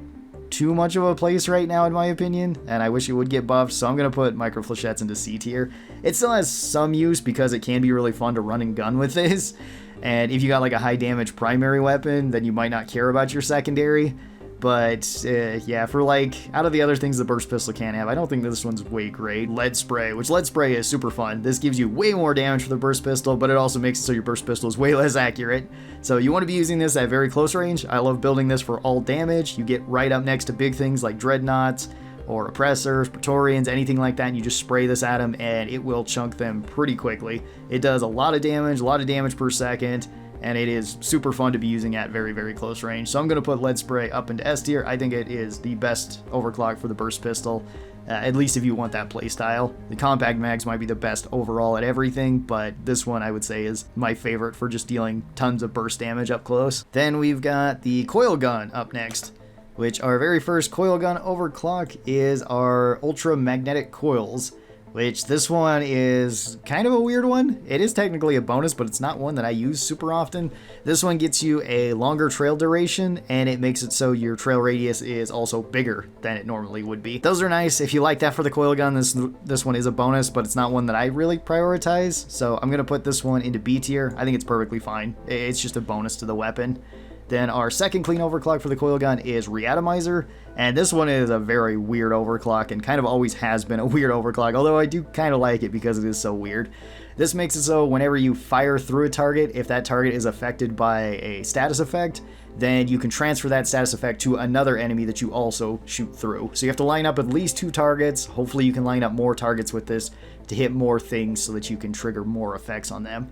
too much of a place right now, in my opinion, and I wish it would get buffed, so I'm going to put micro flechettes into C tier. It still has some use because it can be really fun to run and gun with this, and if you got like a high damage primary weapon, then you might not care about your secondary. But yeah, for like out of the other things the burst pistol can have, I don't think this one's way great. Lead spray, which lead spray is super fun. This gives you way more damage for the burst pistol, but it also makes it so your burst pistol is way less accurate. So you want to be using this at very close range. I love building this for all damage. You get right up next to big things like dreadnoughts or oppressors, praetorians, anything like that, and you just spray this at them and it will chunk them pretty quickly. It does a lot of damage per second, and it is super fun to be using at very, very close range. So I'm going to put lead spray up into S tier. I think it is the best overclock for the burst pistol, at least if you want that playstyle. The compact mags might be the best overall at everything, but this one I would say is my favorite for just dealing tons of burst damage up close. Then we've got the Coilgun up next, which our very first Coilgun overclock is our ultra magnetic coils, which this one is kind of a weird one. It is technically a bonus, but it's not one that I use super often. This one gets you a longer trail duration, and it makes it so your trail radius is also bigger than it normally would be. Those are nice. If you like that for the Coilgun, this one is a bonus, but it's not one that I really prioritize, so I'm going to put this one into B tier. I think it's perfectly fine. It's just a bonus to the weapon. Then our second clean overclock for the Coilgun is Reatomizer, and this one is a very weird overclock and kind of always has been a weird overclock, although I do kind of like it because it is so weird. This makes it so whenever you fire through a target, if that target is affected by a status effect, then you can transfer that status effect to another enemy that you also shoot through. So you have to line up at least 2 targets. Hopefully you can line up more targets with this to hit more things so that you can trigger more effects on them.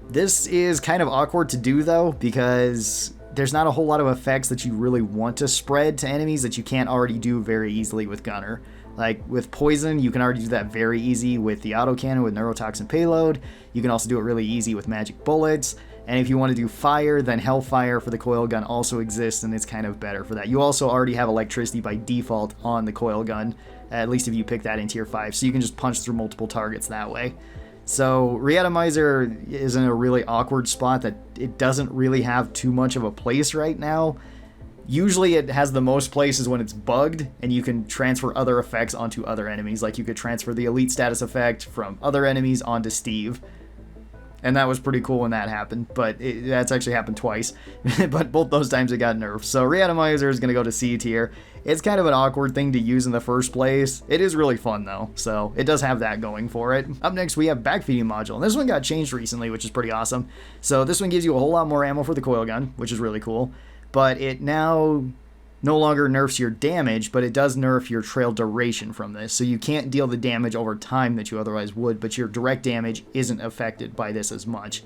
This is kind of awkward to do though, because there's not a whole lot of effects that you really want to spread to enemies that you can't already do very easily with Gunner. Like with Poison, you can already do that very easy with the Autocannon with Neurotoxin Payload. You can also do it really easy with Magic Bullets. And if you want to do Fire, then Hellfire for the Coilgun also exists, and it's kind of better for that. You also already have Electricity by default on the Coilgun, at least if you pick that in Tier 5, so you can just punch through multiple targets that way. So Reatomizer is in a really awkward spot that it doesn't really have too much of a place right now. Usually it has the most places when it's bugged, and you can transfer other effects onto other enemies. Like you could transfer the elite status effect from other enemies onto Steve. And that was pretty cool when that happened, but that's actually happened twice. But both those times it got nerfed. So Reatomizer is going to go to C tier. It's kind of an awkward thing to use in the first place. It is really fun though, so it does have that going for it. Up next we have Backfeeding Module, and this one got changed recently, which is pretty awesome. So this one gives you a whole lot more ammo for the Coilgun, which is really cool. But it now no longer nerfs your damage, but it does nerf your trail duration from this. So you can't deal the damage over time that you otherwise would, but your direct damage isn't affected by this as much.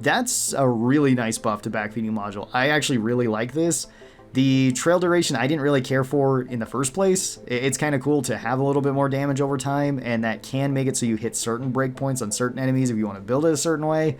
That's a really nice buff to Backfeeding Module. I actually really like this. The trail duration I didn't really care for in the first place. It's kind of cool to have a little bit more damage over time, and that can make it so you hit certain breakpoints on certain enemies if you want to build it a certain way.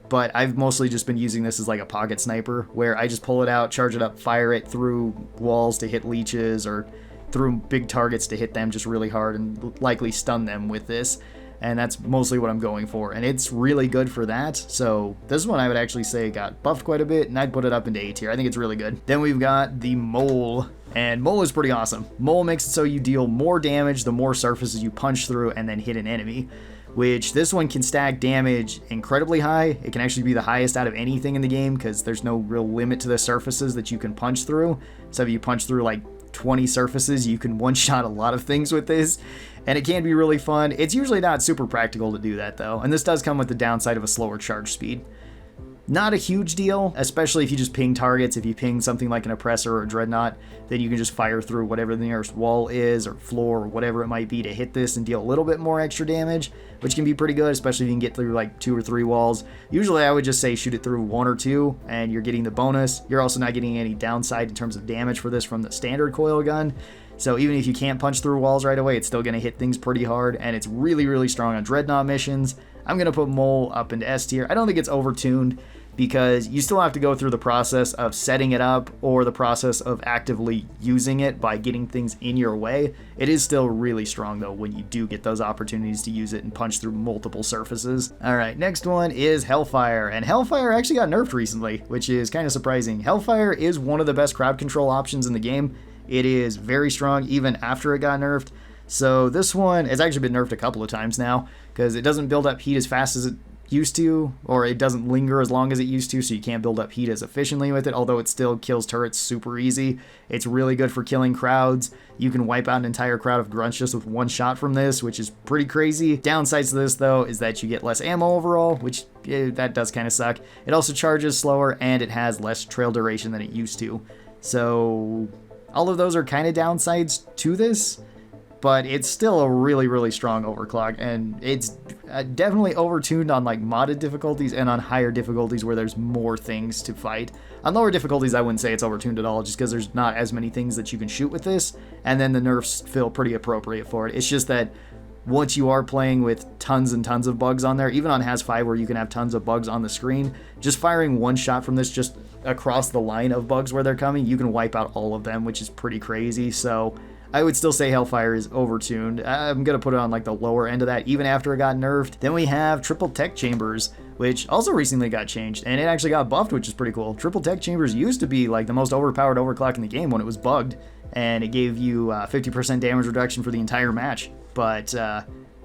But I've mostly just been using this as like a pocket sniper, where I just pull it out, charge it up, fire it through walls to hit leeches, or through big targets to hit them just really hard and likely stun them with this. And that's mostly what I'm going for, and it's really good for that. So this one I would actually say got buffed quite a bit, and I'd put it up into A tier. I think it's really good. Then we've got the Mole, and Mole is pretty awesome. Mole makes it so you deal more damage the more surfaces you punch through and then hit an enemy, which this one can stack damage incredibly high. It can actually be the highest out of anything in the game because there's no real limit to the surfaces that you can punch through. So if you punch through like 20 surfaces, you can one-shot a lot of things with this, and it can be really fun. It's usually not super practical to do that though, and this does come with the downside of a slower charge speed. Not a huge deal, especially if you just ping targets. If you ping something like an Oppressor or a Dreadnought, then you can just fire through whatever the nearest wall is or floor or whatever it might be to hit this and deal a little bit more extra damage, which can be pretty good, especially if you can get through like 2 or 3 walls. Usually I would just say shoot it through 1 or 2 and you're getting the bonus. You're also not getting any downside in terms of damage for this from the standard Coilgun. So even if you can't punch through walls right away, it's still going to hit things pretty hard, and it's really, really strong on Dreadnought missions. I'm going to put Mole up into S tier. I don't think it's overtuned, because you still have to go through the process of setting it up or the process of actively using it by getting things in your way. It is still really strong though when you do get those opportunities to use it and punch through multiple surfaces. Alright, next one is Hellfire, and Hellfire actually got nerfed recently, which is kind of surprising. Hellfire is one of the best crowd control options in the game. It is very strong even after it got nerfed. So this one has actually been nerfed a couple of times now because it doesn't build up heat as fast as it used to, or it doesn't linger as long as it used to, so you can't build up heat as efficiently with it, although it still kills turrets super easy. It's really good for killing crowds. You can wipe out an entire crowd of grunts just with 1 shot from this, which is pretty crazy. Downsides to this though is that you get less ammo overall, which that does kind of suck. It also charges slower, and it has less trail duration than it used to. So all of those are kind of downsides to this, but it's still a really, really strong overclock, and it's definitely overtuned on like modded difficulties and on higher difficulties where there's more things to fight. On lower difficulties, I wouldn't say it's overtuned at all, just because there's not as many things that you can shoot with this, and then the nerfs feel pretty appropriate for it. It's just that once you are playing with tons and tons of bugs on there, even on Has 5 where you can have tons of bugs on the screen, just firing 1 shot from this just across the line of bugs where they're coming, you can wipe out all of them, which is pretty crazy. So I would still say Hellfire is overtuned. I'm going to put it on like the lower end of that, even after it got nerfed. Then we have Triple Tech Chambers, which also recently got changed, and it actually got buffed, which is pretty cool. Triple Tech Chambers used to be like the most overpowered overclock in the game when it was bugged, and it gave you 50% damage reduction for the entire match. But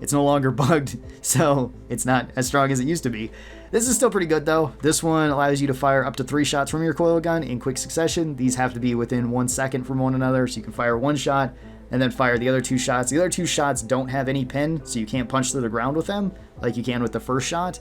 It's no longer bugged, so it's not as strong as it used to be. This is still pretty good though. This one allows you to fire up to 3 shots from your coil gun in quick succession. These have to be within 1 second from one another, so you can fire 1 shot and then fire the other 2 shots. The other 2 shots don't have any pin, so you can't punch through the ground with them like you can with the first shot.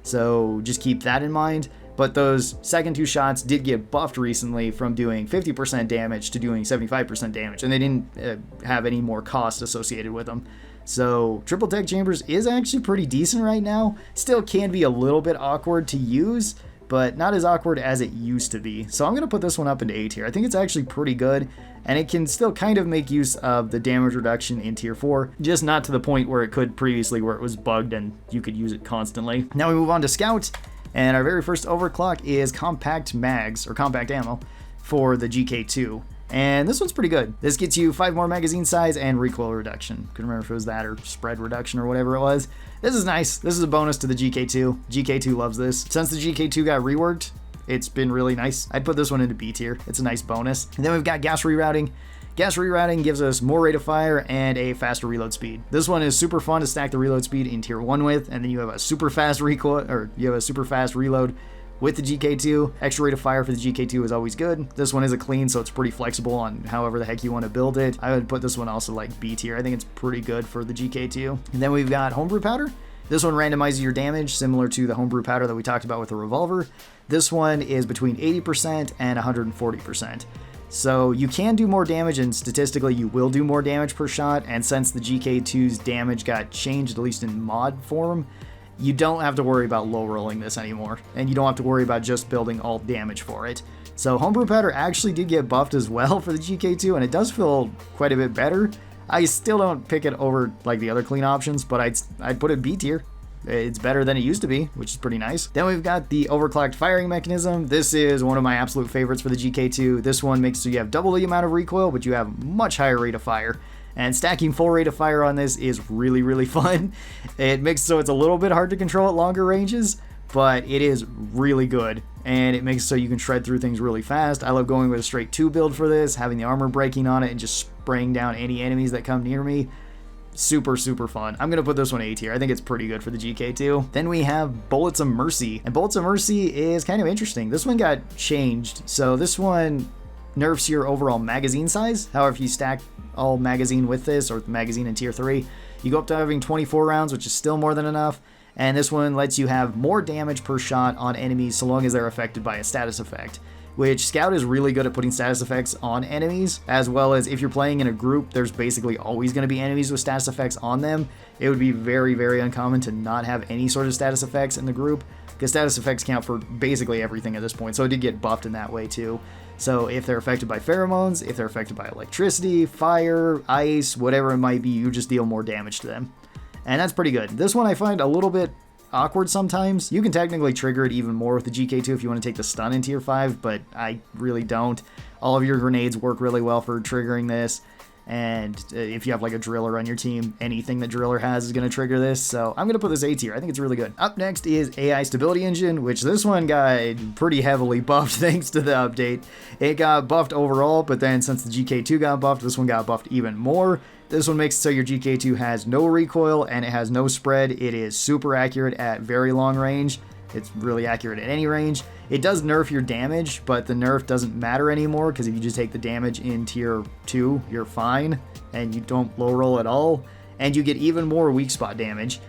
So just keep that in mind. But those second 2 shots did get buffed recently from doing 50% damage to doing 75% damage, and they didn't have any more cost associated with them. So triple tech chambers is actually pretty decent right now. Still can be a little bit awkward to use, but not as awkward as it used to be. So I'm going to put this one up into A tier. I think it's actually pretty good, and it can still kind of make use of the damage reduction in tier 4, just not to the point where it could previously, where it was bugged and you could use it constantly. Now we move on to Scout, and our very first overclock is compact mags, or compact ammo, for the GK2. And this one's pretty good. This gets you 5 more magazine size and recoil reduction. Couldn't remember if it was that or spread reduction or whatever it was. This is nice. This is a bonus to the GK2. GK2 loves this. Since the GK2 got reworked, it's been really nice. I'd put this one into B tier. It's a nice bonus. And then we've got gas rerouting. Gas rerouting gives us more rate of fire and a faster reload speed. This one is super fun to stack the reload speed in tier 1 with, and then you have a super fast recoil, or you have a super fast reload with the GK2. Extra rate of fire for the GK2 is always good. This one is a clean, so it's pretty flexible on however the heck you want to build it. I would put this one also like B tier. I think it's pretty good for the GK2. And then we've got homebrew powder. This one randomizes your damage, similar to the homebrew powder that we talked about with the revolver. This one is between 80% and 140%. So you can do more damage, and statistically you will do more damage per shot, and since the GK2's damage got changed, at least in mod form, you don't have to worry about low rolling this anymore, and you don't have to worry about just building all damage for it. So homebrew powder actually did get buffed as well for the GK2, and it does feel quite a bit better. I still don't pick it over like the other clean options, but I'd put it B tier. It's better than it used to be, which is pretty nice. Then we've got the overclocked firing mechanism. This is one of my absolute favorites for the GK2. This one makes so you have double the amount of recoil, but you have much higher rate of fire. And stacking full rate of fire on this is really, really fun. It makes so it's a little bit hard to control at longer ranges, but it is really good. And it makes so you can shred through things really fast. I love going with a straight 2 build for this, having the armor breaking on it and just spraying down any enemies that come near me. Super, super fun. I'm going to put this one A tier. I think it's pretty good for the GK2. Then we have Bullets of Mercy. And Bullets of Mercy is kind of interesting. This one got changed. So this one nerfs your overall magazine size. However, if you stack all magazine with this, or magazine in tier 3, you go up to having 24 rounds, which is still more than enough. And this one lets you have more damage per shot on enemies so long as they're affected by a status effect, which Scout is really good at putting status effects on enemies, as well as if you're playing in a group, there's basically always going to be enemies with status effects on them. It would be very, very uncommon to not have any sort of status effects in the group, because status effects count for basically everything at this point, so it did get buffed in that way too. So if they're affected by pheromones, if they're affected by electricity, fire, ice, whatever it might be, you just deal more damage to them. And that's pretty good. This one I find a little bit awkward sometimes. You can technically trigger it even more with the GK2 if you want to take the stun in tier 5, but I really don't. All of your grenades work really well for triggering this, and if you have like a driller on your team, anything that driller has is going to trigger this, so I'm going to put this A tier. I think it's really good. Up next is AI Stability Engine, which this one got pretty heavily buffed thanks to the update. It got buffed overall, but then since the GK2 got buffed, this one got buffed even more. This one makes it so your GK2 has no recoil and it has no spread. It is super accurate at very long range. It's really accurate at any range. It does nerf your damage, but the nerf doesn't matter anymore, because if you just take the damage in tier 2, you're fine, and you don't low roll at all, and you get even more weak spot damage.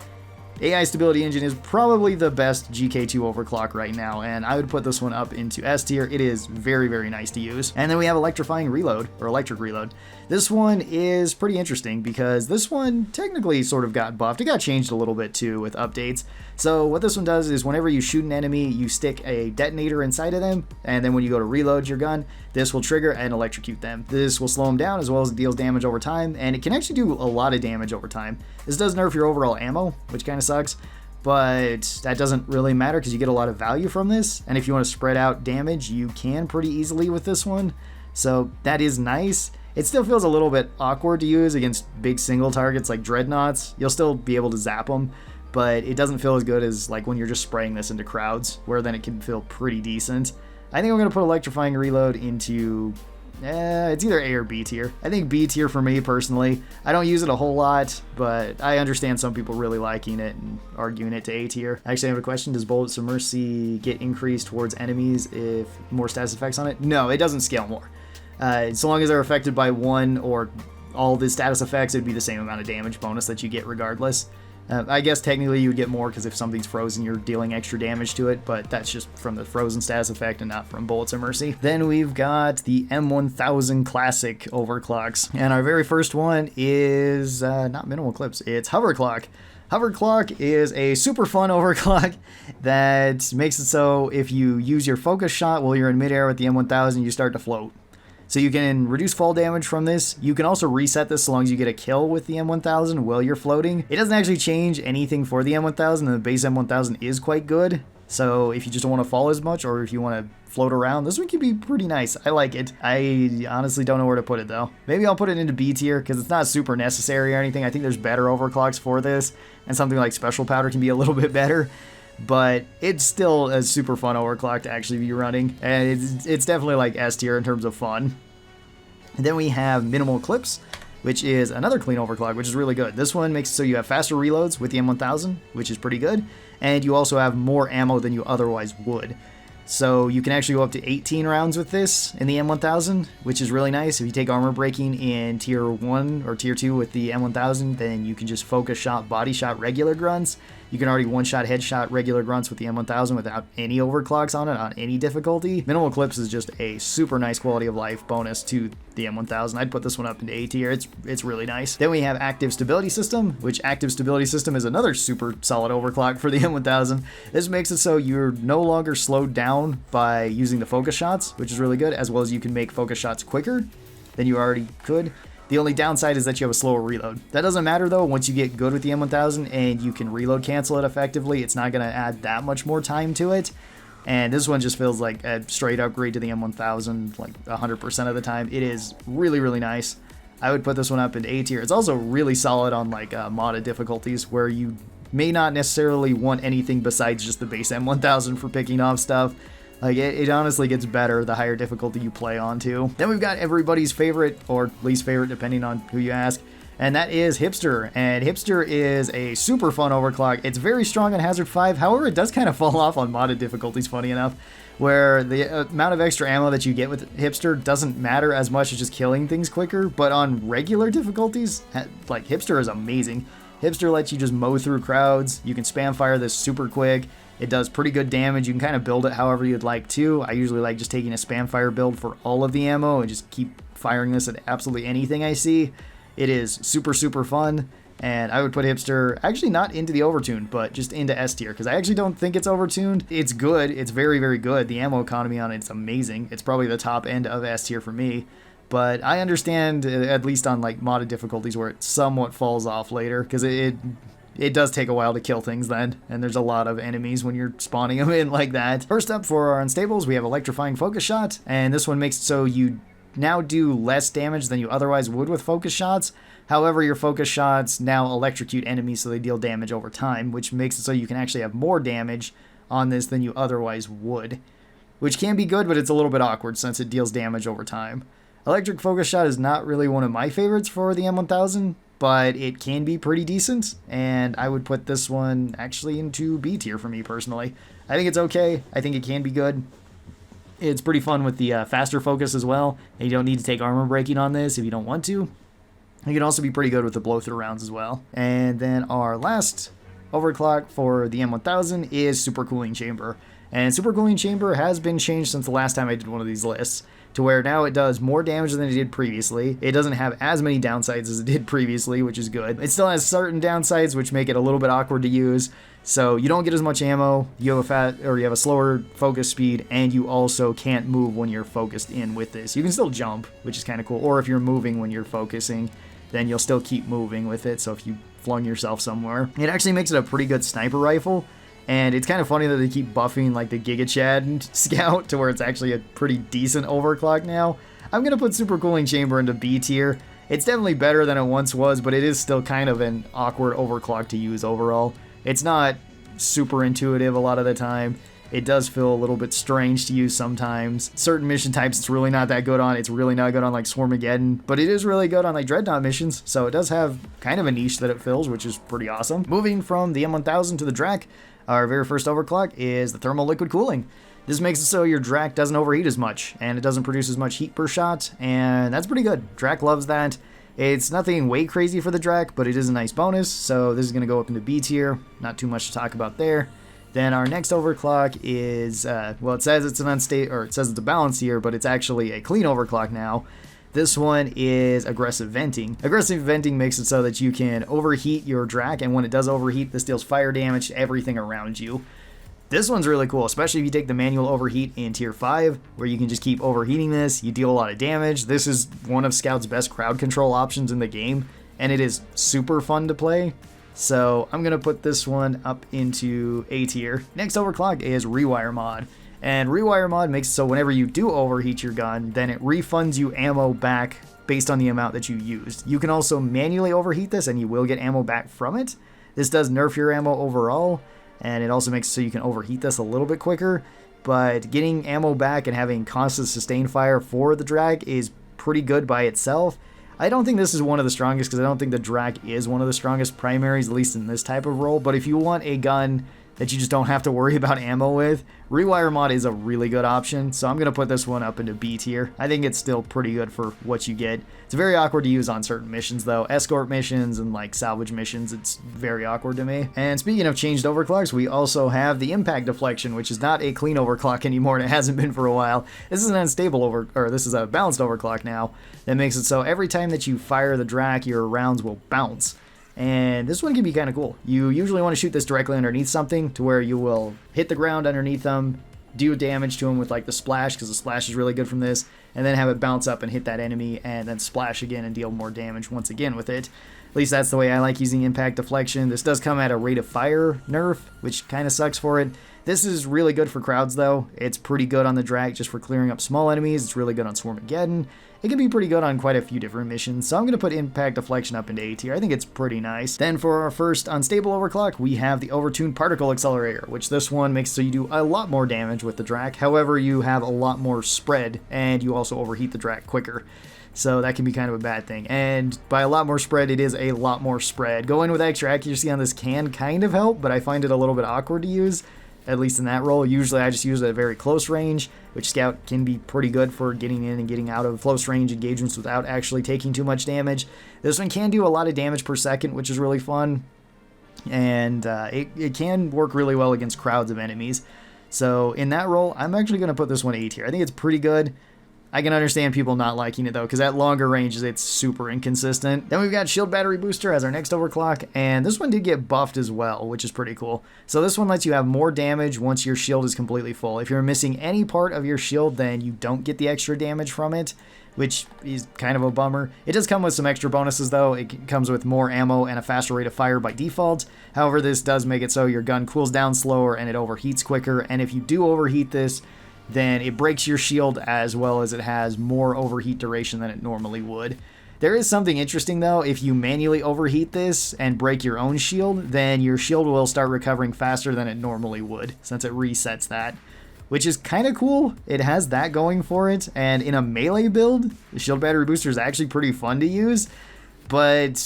AI Stability Engine is probably the best GK2 overclock right now, and I would put this one up into S tier. It is very, very nice to use. And then we have Electrifying Reload, or Electric Reload. This one is pretty interesting because this one technically sort of got buffed. It got changed a little bit too with updates. So what this one does is whenever you shoot an enemy, you stick a detonator inside of them, and then when you go to reload your gun, this will trigger and electrocute them. This will slow them down as well as it deals damage over time, and it can actually do a lot of damage over time. This does nerf your overall ammo, which kind of sucks, but that doesn't really matter because you get a lot of value from this, and if you want to spread out damage, you can pretty easily with this one, so that is nice. It still feels a little bit awkward to use against big single targets like dreadnoughts. You'll still be able to zap them, but it doesn't feel as good as like when you're just spraying this into crowds, where then it can feel pretty decent. I think I'm going to put Electrifying Reload into It's either A or B tier. I think B tier for me personally. I don't use it a whole lot, but I understand some people really liking it and arguing it to A tier. Actually, I have a question. Does Bullets of Mercy get increased towards enemies if more status effects on it? No, it doesn't scale more. So long as they're affected by one or all the status effects, it'd be the same amount of damage bonus that you get regardless. I guess technically you would get more because if something's frozen, you're dealing extra damage to it, but that's just from the frozen status effect and not from Bullets of Mercy. Then we've got the M1000 Classic overclocks, and our very first one is not Minimal Clips, it's Hoverclock. Hoverclock is a super fun overclock that makes it so if you use your focus shot while you're in midair with the M1000, you start to float. So you can reduce fall damage from this. You can also reset this so long as you get a kill with the M1000 while you're floating. It doesn't actually change anything for the M1000, and the base M1000 is quite good. So if you just don't want to fall as much, or if you want to float around, this one could be pretty nice. I like it. I honestly don't know where to put it though. Maybe I'll put it into B tier because it's not super necessary or anything. I think there's better overclocks for this, and something like Special Powder can be a little bit better. But it's still a super fun overclock to actually be running, and it's definitely like S tier in terms of fun. And then we have Minimal Clips, which is another clean overclock, which is really good. This one makes it so you have faster reloads with the M1000, which is pretty good, and you also have more ammo than you otherwise would. So you can actually go up to 18 rounds with this in the M1000, which is really nice. If you take armor breaking in tier 1 or tier 2 with the M1000, then you can just focus shot, body shot regular grunts. You can already one-shot, headshot regular grunts with the M1000 without any overclocks on it, on any difficulty. Minimal Clips is just a super nice quality of life bonus to the M1000. I'd put this one up into A tier. It's really nice. Then we have Active Stability System, which Active Stability System is another super solid overclock for the M1000. This makes it so you're no longer slowed down by using the focus shots, which is really good, as well as you can make focus shots quicker than you already could. The only downside is that you have a slower reload. That doesn't matter though, once you get good with the M1000 and you can reload cancel it effectively, it's not going to add that much more time to it. And this one just feels like a straight upgrade to the M1000, like 100% of the time. It is really, really nice. I would put this one up into A tier. It's also really solid on like modded difficulties where you may not necessarily want anything besides just the base M1000 for picking off stuff. Like, it honestly gets better the higher difficulty you play on to. Then we've got everybody's favorite, or least favorite, depending on who you ask, and that is Hipster. And Hipster is a super fun overclock. It's very strong on Hazard 5, however, it does kind of fall off on modded difficulties, funny enough, where the amount of extra ammo that you get with Hipster doesn't matter as much as just killing things quicker, but on regular difficulties, like, Hipster is amazing. Hipster lets you just mow through crowds. You can spam fire this super quick. It does pretty good damage. You can kind of build it however you'd like to. I usually like just taking a spam fire build for all of the ammo and just keep firing this at absolutely anything I see. It is super, super fun, and I would put Hipster actually not into the overtuned, but just into S tier, because I actually don't think it's overtuned. It's good. It's very, very good. The ammo economy on it's amazing. It's probably the top end of S tier for me, but I understand, at least on like modded difficulties, where it somewhat falls off later, because it does take a while to kill things then, and there's a lot of enemies when you're spawning them in like that. First up for our unstables, we have Electrifying Focus Shot, and this one makes it so you now do less damage than you otherwise would with focus shots. However, your focus shots now electrocute enemies so they deal damage over time, which makes it so you can actually have more damage on this than you otherwise would, which can be good, but it's a little bit awkward since it deals damage over time. Electric Focus Shot is not really one of my favorites for the M1000, but it can be pretty decent, and I would put this one actually into B tier for me personally. I think it's okay. I think it can be good. It's pretty fun with the faster focus as well, and you don't need to take armor breaking on this if you don't want to. It can also be pretty good with the blow-through rounds as well. And then our last overclock for the M1000 is Super Cooling Chamber. And Super Cooling Chamber has been changed since the last time I did one of these lists, to where now it does more damage than it did previously. It doesn't have as many downsides as it did previously, which is good. It still has certain downsides, which make it a little bit awkward to use. So you don't get as much ammo, you have a slower focus speed, and you also can't move when you're focused in with this. You can still jump, which is kind of cool, or if you're moving when you're focusing, then you'll still keep moving with it, so if you flung yourself somewhere. It actually makes it a pretty good sniper rifle, and it's kind of funny that they keep buffing like the Giga Chad Scout to where it's actually a pretty decent overclock now. I'm going to put Super Cooling Chamber into B tier. It's definitely better than it once was, but it is still kind of an awkward overclock to use overall. It's not super intuitive a lot of the time. it does feel a little bit strange to use sometimes. Certain mission types it's really not that good on. It's really not good on like Swarmageddon, but it is really good on like Dreadnought missions, so it does have kind of a niche that it fills, which is pretty awesome. Moving from the M1000 to the Drak, our very first overclock is the thermal liquid cooling. This makes it so your Drak doesn't overheat as much, and it doesn't produce as much heat per shot, and that's pretty good. Drak loves that. It's nothing way crazy for the Drak, but it is a nice bonus, so this is going to go up into B tier. Not too much to talk about there. Then our next overclock is, well, it says it's an unstable, or it says it's a balance here, but it's actually a clean overclock now. This one is aggressive venting. Aggressive venting makes it so that you can overheat your Drak, and when it does overheat, this deals fire damage to everything around you. This one's really cool, especially if you take the manual overheat in tier 5, where you can just keep overheating this, you deal a lot of damage. This is one of Scout's best crowd control options in the game, and it is super fun to play. So I'm going to put this one up into A tier. Next overclock is Rewire Mod. And Rewire Mod makes it so whenever you do overheat your gun, then it refunds you ammo back based on the amount that you used. You can also manually overheat this and you will get ammo back from it. This does nerf your ammo overall, and it also makes it so you can overheat this a little bit quicker. But getting ammo back and having constant sustained fire for the Drak is pretty good by itself. I don't think this is one of the strongest because I don't think the Drak is one of the strongest primaries, at least in this type of role. But if you want a gun that you just don't have to worry about ammo with, Rewire Mod is a really good option. So I'm going to put this one up into B tier. I think it's still pretty good for what you get. It's very awkward to use on certain missions though. Escort missions and like salvage missions, it's very awkward to me. And speaking of changed overclocks, we also have the impact deflection, which is not a clean overclock anymore, and it hasn't been for a while. This is an unstable this is a balanced overclock now. That makes it so every time that you fire the Drak, your rounds will bounce. And this one can be kind of cool. You usually want to shoot this directly underneath something to where you will hit the ground underneath them, do damage to them with like the splash, because the splash is really good from this, and then have it bounce up and hit that enemy and then splash again and deal more damage once again with it. At least that's the way I like using impact deflection. This does come at a rate of fire nerf, which kind of sucks for it. This is really good for crowds though. It's pretty good on the Drak just for clearing up small enemies. It's really good on Swarmageddon. It can be pretty good on quite a few different missions, so I'm going to put Impact Deflection up into A tier. I think it's pretty nice. Then for our first unstable overclock, we have the Overtuned Particle Accelerator, which this one makes so you do a lot more damage with the Drak. However, you have a lot more spread, and you also overheat the Drak quicker. So that can be kind of a bad thing. And by a lot more spread, it is a lot more spread. Going with extra accuracy on this can kind of help, but I find it a little bit awkward to use, at least in that role. Usually I just use it at very close range, which Scout can be pretty good for getting in and getting out of close range engagements without actually taking too much damage. This one can do a lot of damage per second, which is really fun, and it can work really well against crowds of enemies. So in that role, I'm actually going to put this one A tier. I think it's pretty good. I can understand people not liking it though, because at longer ranges it's super inconsistent. Then we've got Shield Battery Booster as our next overclock, and this one did get buffed as well, which is pretty cool. So this one lets you have more damage once your shield is completely full. If you're missing any part of your shield, then you don't get the extra damage from it, which is kind of a bummer. It does come with some extra bonuses though. It comes with more ammo and a faster rate of fire by default. However, this does make it so your gun cools down slower and it overheats quicker, and if you do overheat this, then it breaks your shield as well as it has more overheat duration than it normally would. There is something interesting though. If you manually overheat this and break your own shield, then your shield will start recovering faster than it normally would, since it resets that, which is kind of cool. It has that going for it, and in a melee build, the Shield Battery Booster is actually pretty fun to use, but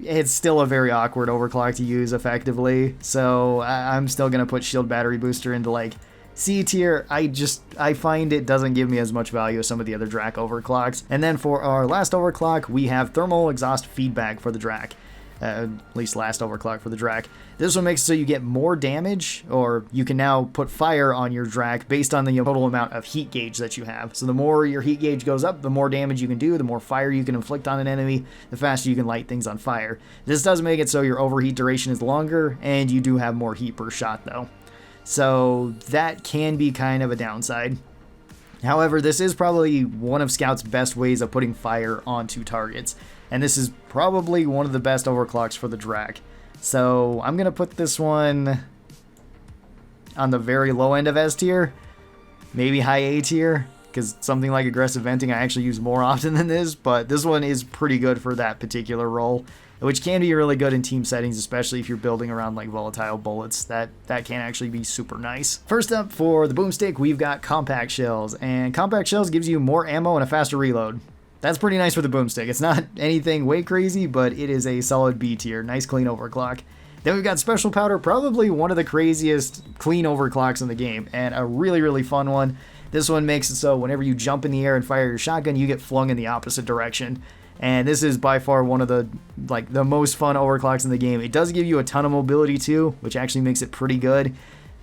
it's still a very awkward overclock to use effectively, so I'm still going to put Shield Battery Booster into like C tier. I find it doesn't give me as much value as some of the other Drak overclocks. And then for our last overclock, we have Thermal Exhaust Feedback for the Drak. At least last overclock for the Drak. This one makes it so you get more damage, or you can now put fire on your Drak based on the total amount of heat gauge that you have. So the more your heat gauge goes up, the more damage you can do, the more fire you can inflict on an enemy, the faster you can light things on fire. This does make it so your overheat duration is longer, and you do have more heat per shot though. So that can be kind of a downside. However, this is probably one of Scout's best ways of putting fire onto targets, and this is probably one of the best overclocks for the Drak. So I'm going to put this one on the very low end of S tier, maybe high A tier, because something like aggressive venting I actually use more often than this, but this one is pretty good for that particular role. which can be really good in team settings, especially if you're building around like volatile bullets. That can actually be super nice. First up for the Boomstick, we've got compact shells, and compact shells gives you more ammo and a faster reload. That's pretty nice for the Boomstick. It's not anything way crazy, but it is a solid B tier. Nice clean overclock. Then we've got special powder, probably one of the craziest clean overclocks in the game, and a really, really fun one. This one makes it so whenever you jump in the air and fire your shotgun, you get flung in the opposite direction. And this is by far one of the most fun overclocks in the game. It does give you a ton of mobility too, which actually makes it pretty good.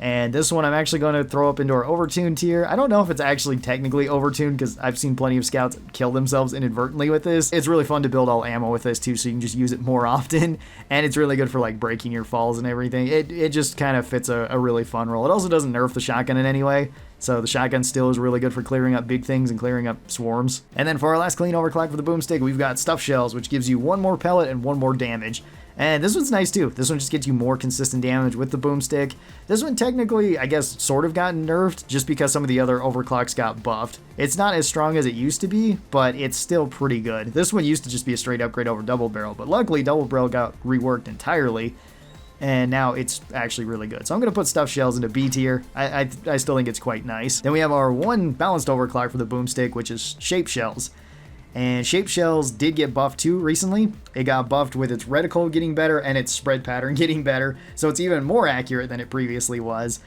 And this one I'm actually going to throw up into our overtuned tier. I don't know if it's actually technically overtuned because I've seen plenty of scouts kill themselves inadvertently with this. It's really fun to build all ammo with this too, so you can just use it more often. And it's really good for like breaking your falls and everything. It just kind of fits a really fun role. It also doesn't nerf the shotgun in any way. So the shotgun still is really good for clearing up big things and clearing up swarms. And then for our last clean overclock for the Boomstick, we've got stuff shells, which gives you one more pellet and one more damage. And this one's nice too. This one just gets you more consistent damage with the Boomstick. This one technically, I guess, sort of got nerfed just because some of the other overclocks got buffed. It's not as strong as it used to be, but it's still pretty good. This one used to just be a straight upgrade over double barrel, but luckily double barrel got reworked entirely, and now it's actually really good. So I'm going to put stuffed shells into B tier. I still think it's quite nice. Then we have our one balanced overclock for the Boomstick, which is shape shells. And shape shells did get buffed too recently. It got buffed with its reticle getting better and its spread pattern getting better, so it's even more accurate than it previously was.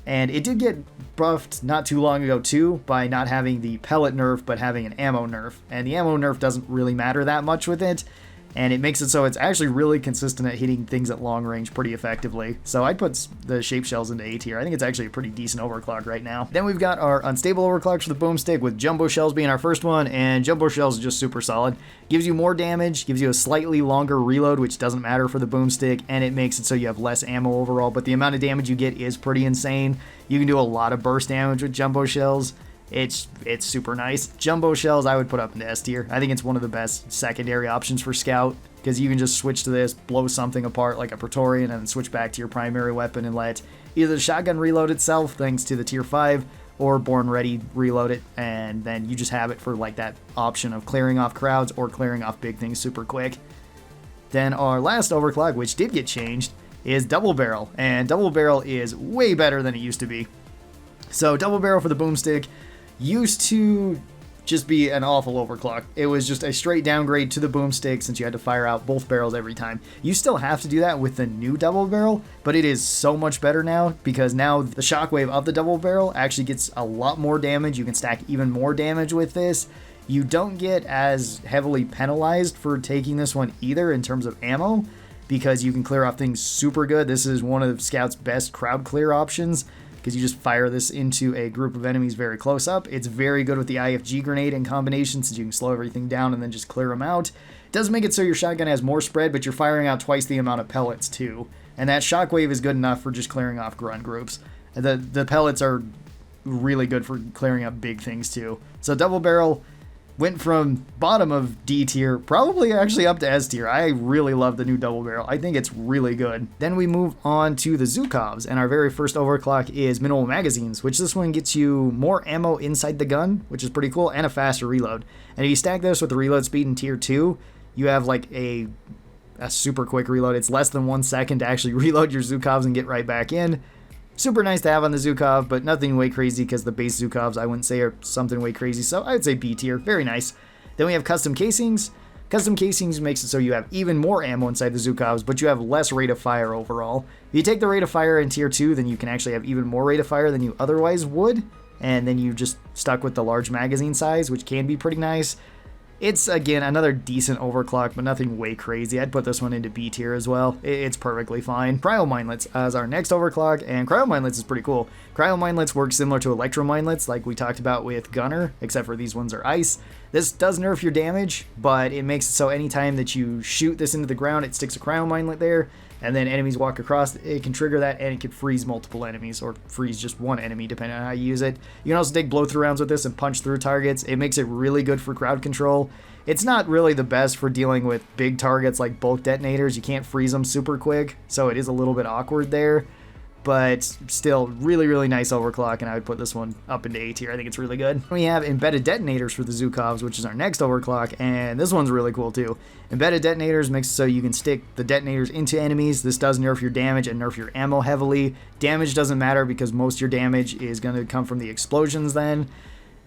And it did get buffed not too long ago too by not having the pellet nerf but having an ammo nerf. And the ammo nerf doesn't really matter that much with it, and it makes it so it's actually really consistent at hitting things at long range pretty effectively. So I'd put the shape shells into A tier. I think it's actually a pretty decent overclock right now. Then we've got our unstable overclocks for the Boomstick, with jumbo shells being our first one, and jumbo shells are just super solid. Gives you more damage, gives you a slightly longer reload, which doesn't matter for the Boomstick, and it makes it so you have less ammo overall, but the amount of damage you get is pretty insane. You can do a lot of burst damage with jumbo shells. It's super nice. Jumbo shells I would put up into S tier. I think it's one of the best secondary options for scout, because you can just switch to this, blow something apart like a Praetorian, and then switch back to your primary weapon and let either the shotgun reload itself thanks to the tier 5, or Born Ready reload it, and then you just have it for like that option of clearing off crowds or clearing off big things super quick. Then our last overclock, which did get changed, is double barrel, and double barrel is way better than it used to be. So double barrel for the Boomstick used to just be an awful overclock. It was just a straight downgrade to the Boomstick since you had to fire out both barrels every time. You still have to do that with the new double barrel, but it is so much better now because now the shockwave of the double barrel actually gets a lot more damage. You can stack even more damage with this. You don't get as heavily penalized for taking this one either in terms of ammo, because you can clear off things super good. This is one of Scout's best crowd clear options, because you just fire this into a group of enemies very close up. It's very good with the IFG grenade in combination, since you can slow everything down and then just clear them out. It does make it so your shotgun has more spread, but you're firing out twice the amount of pellets too. And that shockwave is good enough for just clearing off grunt groups. The pellets are really good for clearing up big things too. So double barrel went from bottom of D tier, probably actually up to S tier. I really love the new double barrel. I think it's really good. Then we move on to the Zhukovs, and our very first overclock is minimal magazines, which this one gets you more ammo inside the gun, which is pretty cool, and a faster reload. And if you stack this with the reload speed in tier 2, you have like a super quick reload. It's less than 1 second to actually reload your Zhukovs and get right back in. Super nice to have on the Zhukov, but nothing way crazy, because the base Zhukovs I wouldn't say are something way crazy, so I would say B tier. Very nice. Then we have custom casings. Custom casings makes it so you have even more ammo inside the Zhukovs, but you have less rate of fire overall. If you take the rate of fire in tier 2, then you can actually have even more rate of fire than you otherwise would, and then you just stuck with the large magazine size, which can be pretty nice. It's, again, another decent overclock, but nothing way crazy. I'd put this one into B tier as well. It's perfectly fine. Cryo Minelets as our next overclock, and Cryo Minelets is pretty cool. Cryo Minelets work similar to Electro Minelets, like we talked about with Gunner, except for these ones are ice. This does nerf your damage, but it makes it so anytime that you shoot this into the ground, it sticks a Cryo Minelet there, and then enemies walk across, it can trigger that, and it can freeze multiple enemies, or freeze just one enemy, depending on how you use it. You can also take blow-through rounds with this and punch through targets. It makes it really good for crowd control. It's not really the best for dealing with big targets like bulk detonators. You can't freeze them super quick, so it is a little bit awkward there. but still really, really nice overclock, and I would put this one up into A tier. I think it's really good. We have embedded detonators for the Zhukovs, which is our next overclock, and this one's really cool too. Embedded detonators makes it so you can stick the detonators into enemies. This does nerf your damage and nerf your ammo heavily. Damage doesn't matter because most of your damage is going to come from the explosions then.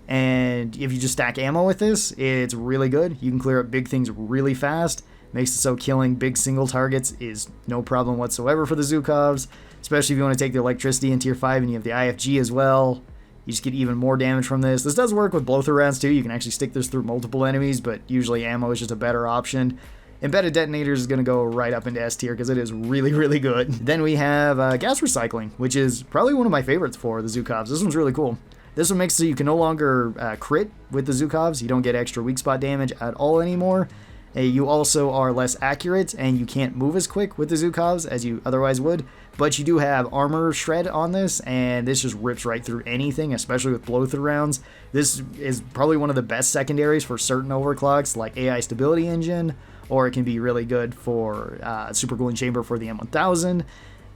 And if you just stack ammo with this, it's really good. You can clear up big things really fast. Makes it so killing big single targets is no problem whatsoever for the Zhukovs, especially if you want to take the electricity in tier 5 and you have the IFG as well. You just get even more damage from this. This does work with blow-through rounds too. You can actually stick this through multiple enemies, but usually ammo is just a better option. Embedded detonators is going to go right up into S tier because it is really, really good. Then we have gas recycling, which is probably one of my favorites for the Zhukovs. This one's really cool. This one makes it so you can no longer crit with the Zhukovs. You don't get extra weak spot damage at all anymore. You also are less accurate, and you can't move as quick with the Zhukovs as you otherwise would, but you do have armor shred on this, and this just rips right through anything, especially with blow-through rounds. This is probably one of the best secondaries for certain overclocks, like AI Stability Engine, or it can be really good for Super Cooling Chamber for the M1000,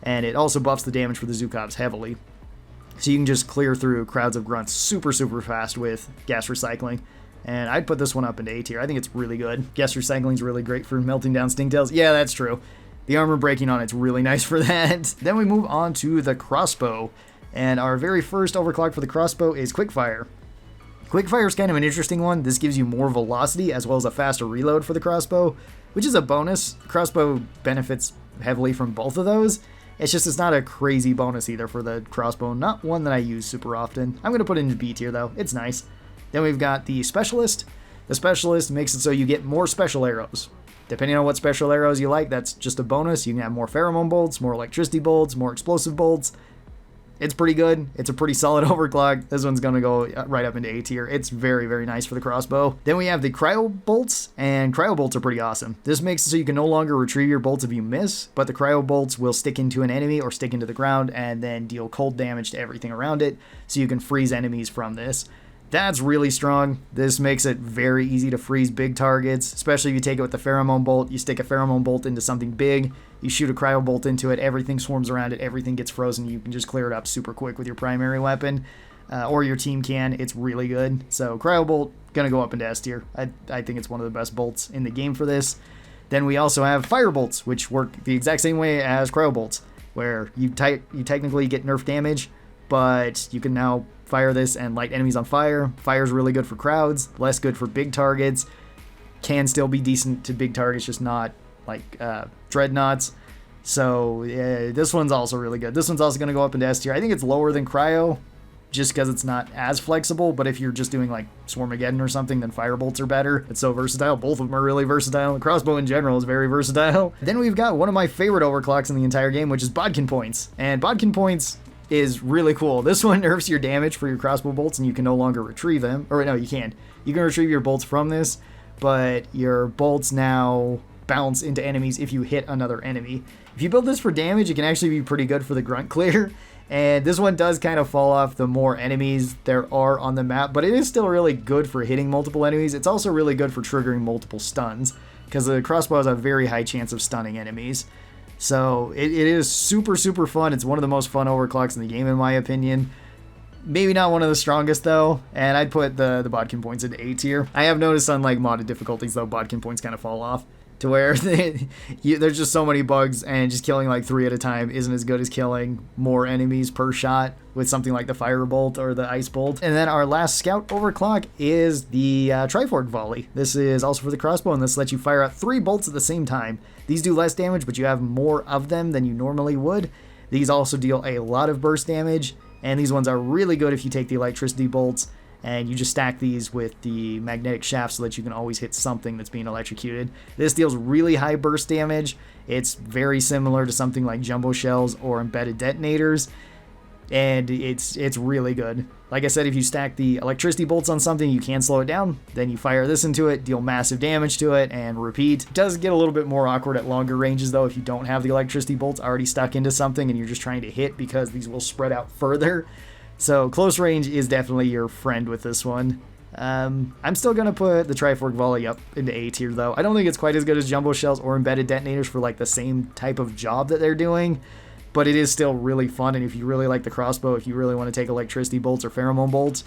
and it also buffs the damage for the Zhukovs heavily. So you can just clear through crowds of grunts super, super fast with gas recycling. And I'd put this one up into A tier. I think it's really good. Gas recycling is really great for melting down stingtails. Yeah, that's true. The armor breaking on it's really nice for that. Then we move on to the crossbow. And our very first overclock for the crossbow is quickfire. Quickfire is kind of an interesting one. This gives you more velocity as well as a faster reload for the crossbow, which is a bonus. The crossbow benefits heavily from both of those. It's just it's not a crazy bonus either for the crossbow. Not one that I use super often. I'm going to put it in B tier though. It's nice. Then we've got the Specialist. The Specialist makes it so you get more special arrows. Depending on what special arrows you like, that's just a bonus. You can have more pheromone bolts, more electricity bolts, more explosive bolts. It's pretty good. It's a pretty solid overclock. This one's going to go right up into A tier. It's very, very nice for the crossbow. Then we have the Cryo Bolts, and Cryo Bolts are pretty awesome. This makes it so you can no longer retrieve your bolts if you miss, but the Cryo Bolts will stick into an enemy or stick into the ground and then deal cold damage to everything around it, so you can freeze enemies from this. That's really strong. This makes it very easy to freeze big targets, especially if you take it with the pheromone bolt. You stick a pheromone bolt into something big, you shoot a cryo bolt into it, everything swarms around it, everything gets frozen. You can just clear it up super quick with your primary weapon, or your team can. It's really good. So cryo bolt, gonna go up into S tier. I think it's one of the best bolts in the game for this. Then we also have fire bolts, which work the exact same way as cryo bolts, where you technically get nerf damage, but you can now fire this and light enemies on fire. Fire's really good for crowds, less good for big targets. Can still be decent to big targets, just not like dreadnoughts. So this one's also really good. This one's also going to go up into S tier. I think it's lower than cryo, just because it's not as flexible, but if you're just doing like Swarmageddon or something, then fire bolts are better. It's so versatile. Both of them are really versatile. The crossbow in general is very versatile. Then we've got one of my favorite overclocks in the entire game, which is Bodkin Points. And Bodkin Points is really cool. This one nerfs your damage for your crossbow bolts, and you can no longer retrieve them. Or no, you can. You can retrieve your bolts from this, but your bolts now bounce into enemies if you hit another enemy. If you build this for damage, it can actually be pretty good for the grunt clear. And this one does kind of fall off the more enemies there are on the map, but it is still really good for hitting multiple enemies. It's also really good for triggering multiple stuns, because the crossbow has a very high chance of stunning enemies. So it is super, super fun. It's one of the most fun overclocks in the game, in my opinion. Maybe not one of the strongest, though, and I'd put the Bodkin Points into A tier. I have noticed on like modded difficulties, though, Bodkin Points kind of fall off, to where there's just so many bugs, and just killing like 3 at a time isn't as good as killing more enemies per shot with something like the Fire Bolt or the Ice Bolt. And then our last Scout overclock is the Trifork Volley. This is also for the crossbow, and this lets you fire out 3 bolts at the same time. These do less damage, but you have more of them than you normally would. These also deal a lot of burst damage, and these ones are really good if you take the electricity bolts and you just stack these with the magnetic shaft so that you can always hit something that's being electrocuted. This deals really high burst damage. It's very similar to something like jumbo shells or embedded detonators, and it's really good. Like I said, if you stack the electricity bolts on something, you can slow it down. Then you fire this into it, deal massive damage to it, and repeat. It does get a little bit more awkward at longer ranges, though, if you don't have the electricity bolts already stuck into something and you're just trying to hit, because these will spread out further. So close range is definitely your friend with this one. I'm still going to put the Trifork Volley up into A tier, though. I don't think it's quite as good as jumbo shells or embedded detonators for like the same type of job that they're doing, but it is still really fun. And if you really like the crossbow, if you really want to take electricity bolts or pheromone bolts,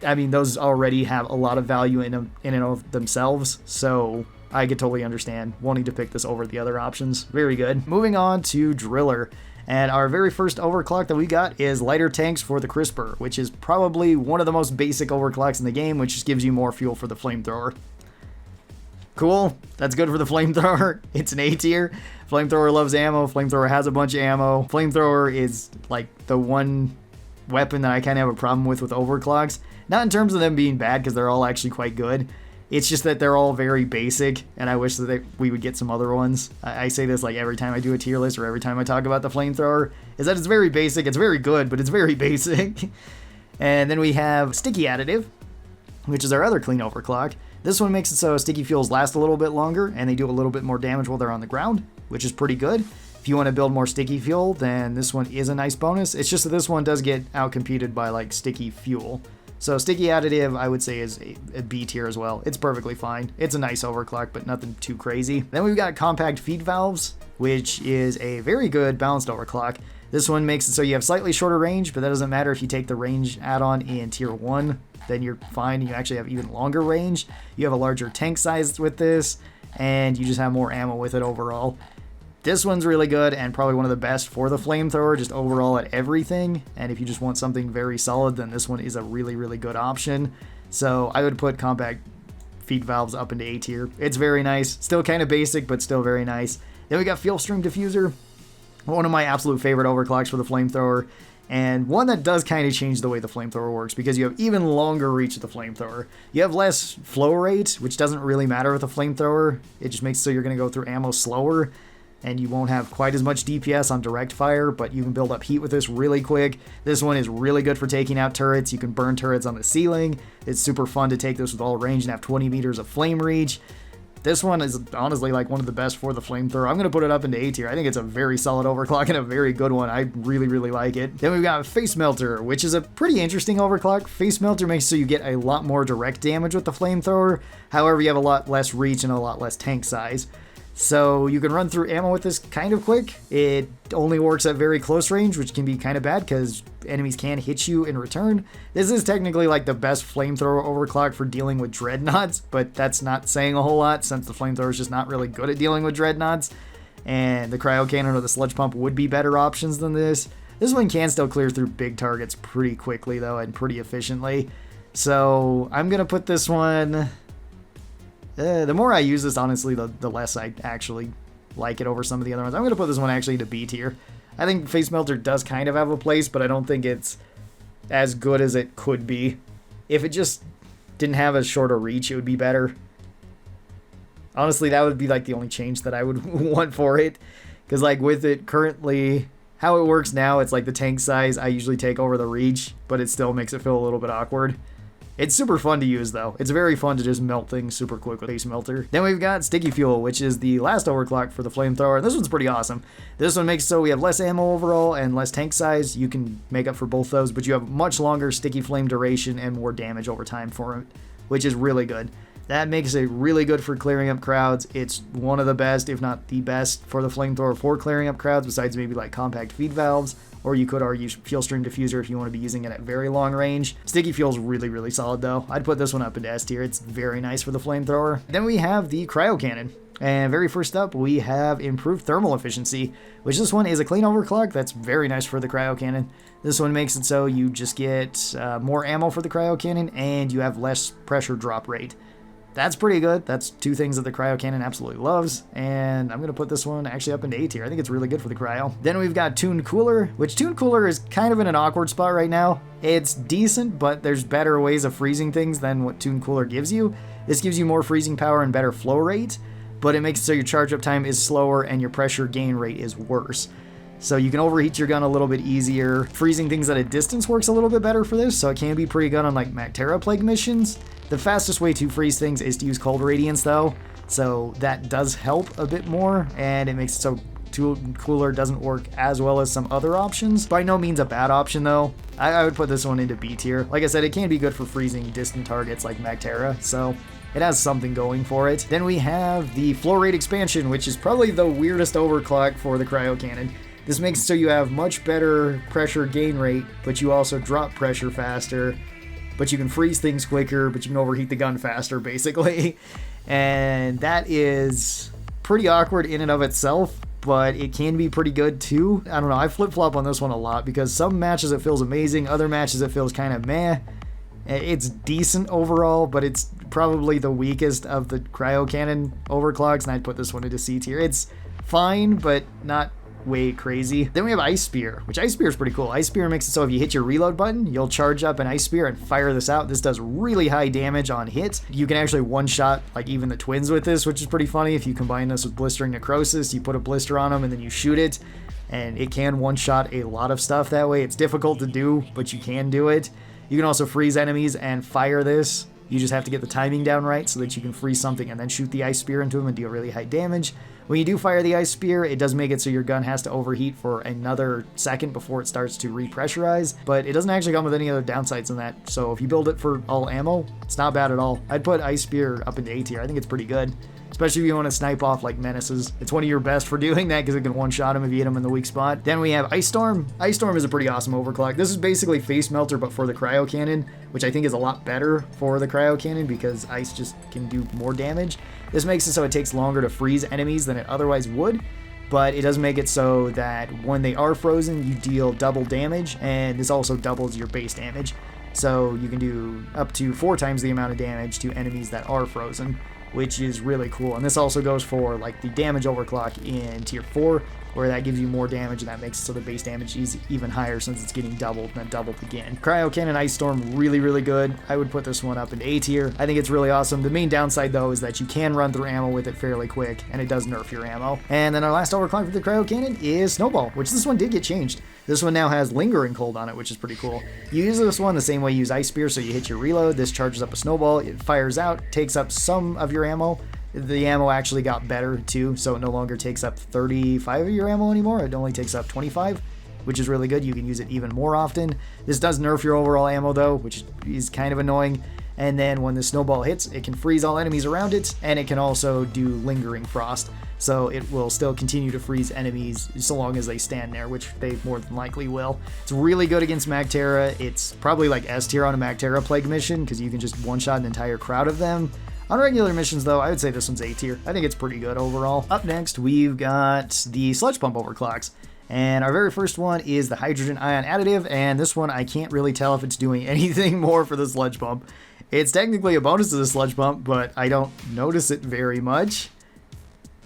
I mean, those already have a lot of value in and of themselves, so I could totally understand wanting to pick this over the other options. Very good. Moving on to Driller. And our very first overclock that we got is lighter tanks for the Crisper, which is probably one of the most basic overclocks in the game, which just gives you more fuel for the flamethrower. Cool. That's good for the flamethrower. It's an A tier. Flamethrower loves ammo. Flamethrower has a bunch of ammo. Flamethrower is like the one weapon that I kind of have a problem with overclocks. Not in terms of them being bad, because they're all actually quite good. It's just that they're all very basic, and I wish that we would get some other ones. I say this like every time I do a tier list or every time I talk about the flamethrower, is that it's very basic. It's very good, but it's very basic. And then we have Sticky Additive, which is our other clean overclock. This one makes it so sticky fuels last a little bit longer, and they do a little bit more damage while they're on the ground, which is pretty good. If you want to build more sticky fuel, then this one is a nice bonus. It's just that this one does get outcompeted by like sticky fuel. So Sticky Additive, I would say, is a B tier as well. It's perfectly fine. It's a nice overclock, but nothing too crazy. Then we've got Compact Feed Valves, which is a very good balanced overclock. This one makes it so you have slightly shorter range, but that doesn't matter if you take the range add-on in tier 1, then you're fine. You actually have even longer range. You have a larger tank size with this, and you just have more ammo with it overall. This one's really good and probably one of the best for the flamethrower, just overall at everything. And if you just want something very solid, then this one is a really, really good option. So I would put Compact Feed Valves up into A tier. It's very nice. Still kind of basic, but still very nice. Then we got Fuel Stream Diffuser, one of my absolute favorite overclocks for the flamethrower. And one that does kind of change the way the flamethrower works, because you have even longer reach with the flamethrower. You have less flow rate, which doesn't really matter with the flamethrower. It just makes it so you're going to go through ammo slower, and you won't have quite as much DPS on direct fire, but you can build up heat with this really quick. This one is really good for taking out turrets. You can burn turrets on the ceiling. It's super fun to take this with all range and have 20 meters of flame reach. This one is honestly like one of the best for the flamethrower. I'm going to put it up into A tier. I think it's a very solid overclock and a very good one. I really, really like it. Then we've got Face Melter, which is a pretty interesting overclock. Face Melter makes it so you get a lot more direct damage with the flamethrower. However, you have a lot less reach and a lot less tank size. So you can run through ammo with this kind of quick. It only works at very close range, which can be kind of bad because enemies can hit you in return. This is technically like the best flamethrower overclock for dealing with dreadnoughts, but that's not saying a whole lot since the flamethrower is just not really good at dealing with dreadnoughts. And the Cryocannon or the Sludge Pump would be better options than this. This one can still clear through big targets pretty quickly though, and pretty efficiently. So I'm going to put this one... the more I use this, honestly, the less I actually like it over some of the other ones. I'm going to put this one actually to B tier. I think Face Melter does kind of have a place, but I don't think it's as good as it could be. If it just didn't have a shorter reach, it would be better. Honestly, that would be like the only change that I would want for it. Because like with it currently, how it works now, it's like the tank size I usually take over the reach, but it still makes it feel a little bit awkward. It's super fun to use, though. It's very fun to just melt things super quick with Face Melter. Then we've got Sticky Fuel, which is the last overclock for the flamethrower. This one's pretty awesome. This one makes so we have less ammo overall and less tank size. You can make up for both those, but you have much longer sticky flame duration and more damage over time for it, which is really good. That makes it really good for clearing up crowds. It's one of the best, if not the best, for the flamethrower for clearing up crowds, besides maybe like Compact Feed Valves. Or you could argue Fuel Stream Diffuser if you want to be using it at very long range. Sticky Fuel's really, really solid though. I'd put this one up into S tier. It's very nice for the flamethrower. Then we have the Cryocannon. And very first up, we have improved thermal efficiency, which this one is a clean overclock. That's very nice for the Cryocannon. This one makes it so you just get more ammo for the Cryocannon and you have less pressure drop rate. That's pretty good. That's two things that the Cryocannon absolutely loves, and I'm going to put this one actually up into A tier. I think it's really good for the Cryo. Then we've got Tuned Cooler, which Tuned Cooler is kind of in an awkward spot right now. It's decent, but there's better ways of freezing things than what Tuned Cooler gives you. This gives you more freezing power and better flow rate, but it makes it so your charge up time is slower and your pressure gain rate is worse. So you can overheat your gun a little bit easier. Freezing things at a distance works a little bit better for this, so it can be pretty good on like Macterra Plague missions. The fastest way to freeze things is to use Cold Radiance though, so that does help a bit more, and it makes it so Tuned Cooler doesn't work as well as some other options. By no means a bad option though. I would put this one into B tier. Like I said, it can be good for freezing distant targets like Macterra, so it has something going for it. Then we have the Flow Rate Expansion, which is probably the weirdest overclock for the Cryocannon. This makes it so you have much better pressure gain rate, but you also drop pressure faster, but you can freeze things quicker, but you can overheat the gun faster, basically. And that is pretty awkward in and of itself, but it can be pretty good too. I don't know, I flip-flop on this one a lot because some matches it feels amazing, other matches it feels kind of meh. It's decent overall, but it's probably the weakest of the Cryocannon overclocks, and I'd put this one into C tier. It's fine, but not way crazy. Then we have Ice Spear, which Ice Spear is pretty cool. Ice Spear makes it so if you hit your reload button, you'll charge up an Ice Spear and fire this out. This does really high damage on hit. You can actually one-shot like even the twins with this, which is pretty funny. If you combine this with Blistering Necrosis, you put a blister on them and then you shoot it, and it can one-shot a lot of stuff that way. It's difficult to do, but you can do it. You can also freeze enemies and fire this. You just have to get the timing down right so that you can freeze something and then shoot the Ice Spear into them and deal really high damage. When you do fire the Ice Spear, it does make it so your gun has to overheat for another second before it starts to repressurize, but it doesn't actually come with any other downsides than that. So if you build it for all ammo, it's not bad at all. I'd put Ice Spear up into A tier. I think it's pretty good, especially if you want to snipe off like menaces. It's one of your best for doing that because it can one-shot them if you hit them in the weak spot. Then we have Ice Storm. Ice Storm is a pretty awesome overclock. This is basically Face Melter but for the Cryocannon, which I think is a lot better for the Cryocannon because ice just can do more damage. This makes it so it takes longer to freeze enemies than it otherwise would, but it does make it so that when they are frozen, you deal double damage, and this also doubles your base damage. So you can do up to 4 times the amount of damage to enemies that are frozen, which is really cool. And this also goes for like the damage overclock in tier 4, where that gives you more damage and that makes it so the base damage is even higher since it's getting doubled and then doubled again. Cryocannon Ice Storm, really, really good. I would put this one up in A tier. I think it's really awesome. The main downside though is that you can run through ammo with it fairly quick, and it does nerf your ammo. And then our last overclock for the Cryocannon is Snowball, which this one did get changed. This one now has Lingering Cold on it, which is pretty cool. You use this one the same way you use Ice Spear, so you hit your reload, this charges up a snowball, it fires out, takes up some of your ammo. The ammo actually got better too, so it no longer takes up 35 of your ammo anymore. It only takes up 25, which is really good. You can use it even more often. This does nerf your overall ammo though, which is kind of annoying. And then when the snowball hits, it can freeze all enemies around it, and it can also do Lingering Frost. So it will still continue to freeze enemies so long as they stand there, which they more than likely will. It's really good against Magterra. It's probably like S tier on a Magterra Plague mission, because you can just one-shot an entire crowd of them. On regular missions, though, I would say this one's A tier. I think it's pretty good overall. Up next, we've got the Sludge Pump overclocks. And our very first one is the Hydrogen Ion Additive, and this one I can't really tell if it's doing anything more for the Sludge Pump. It's technically a bonus to the Sludge Pump, but I don't notice it very much.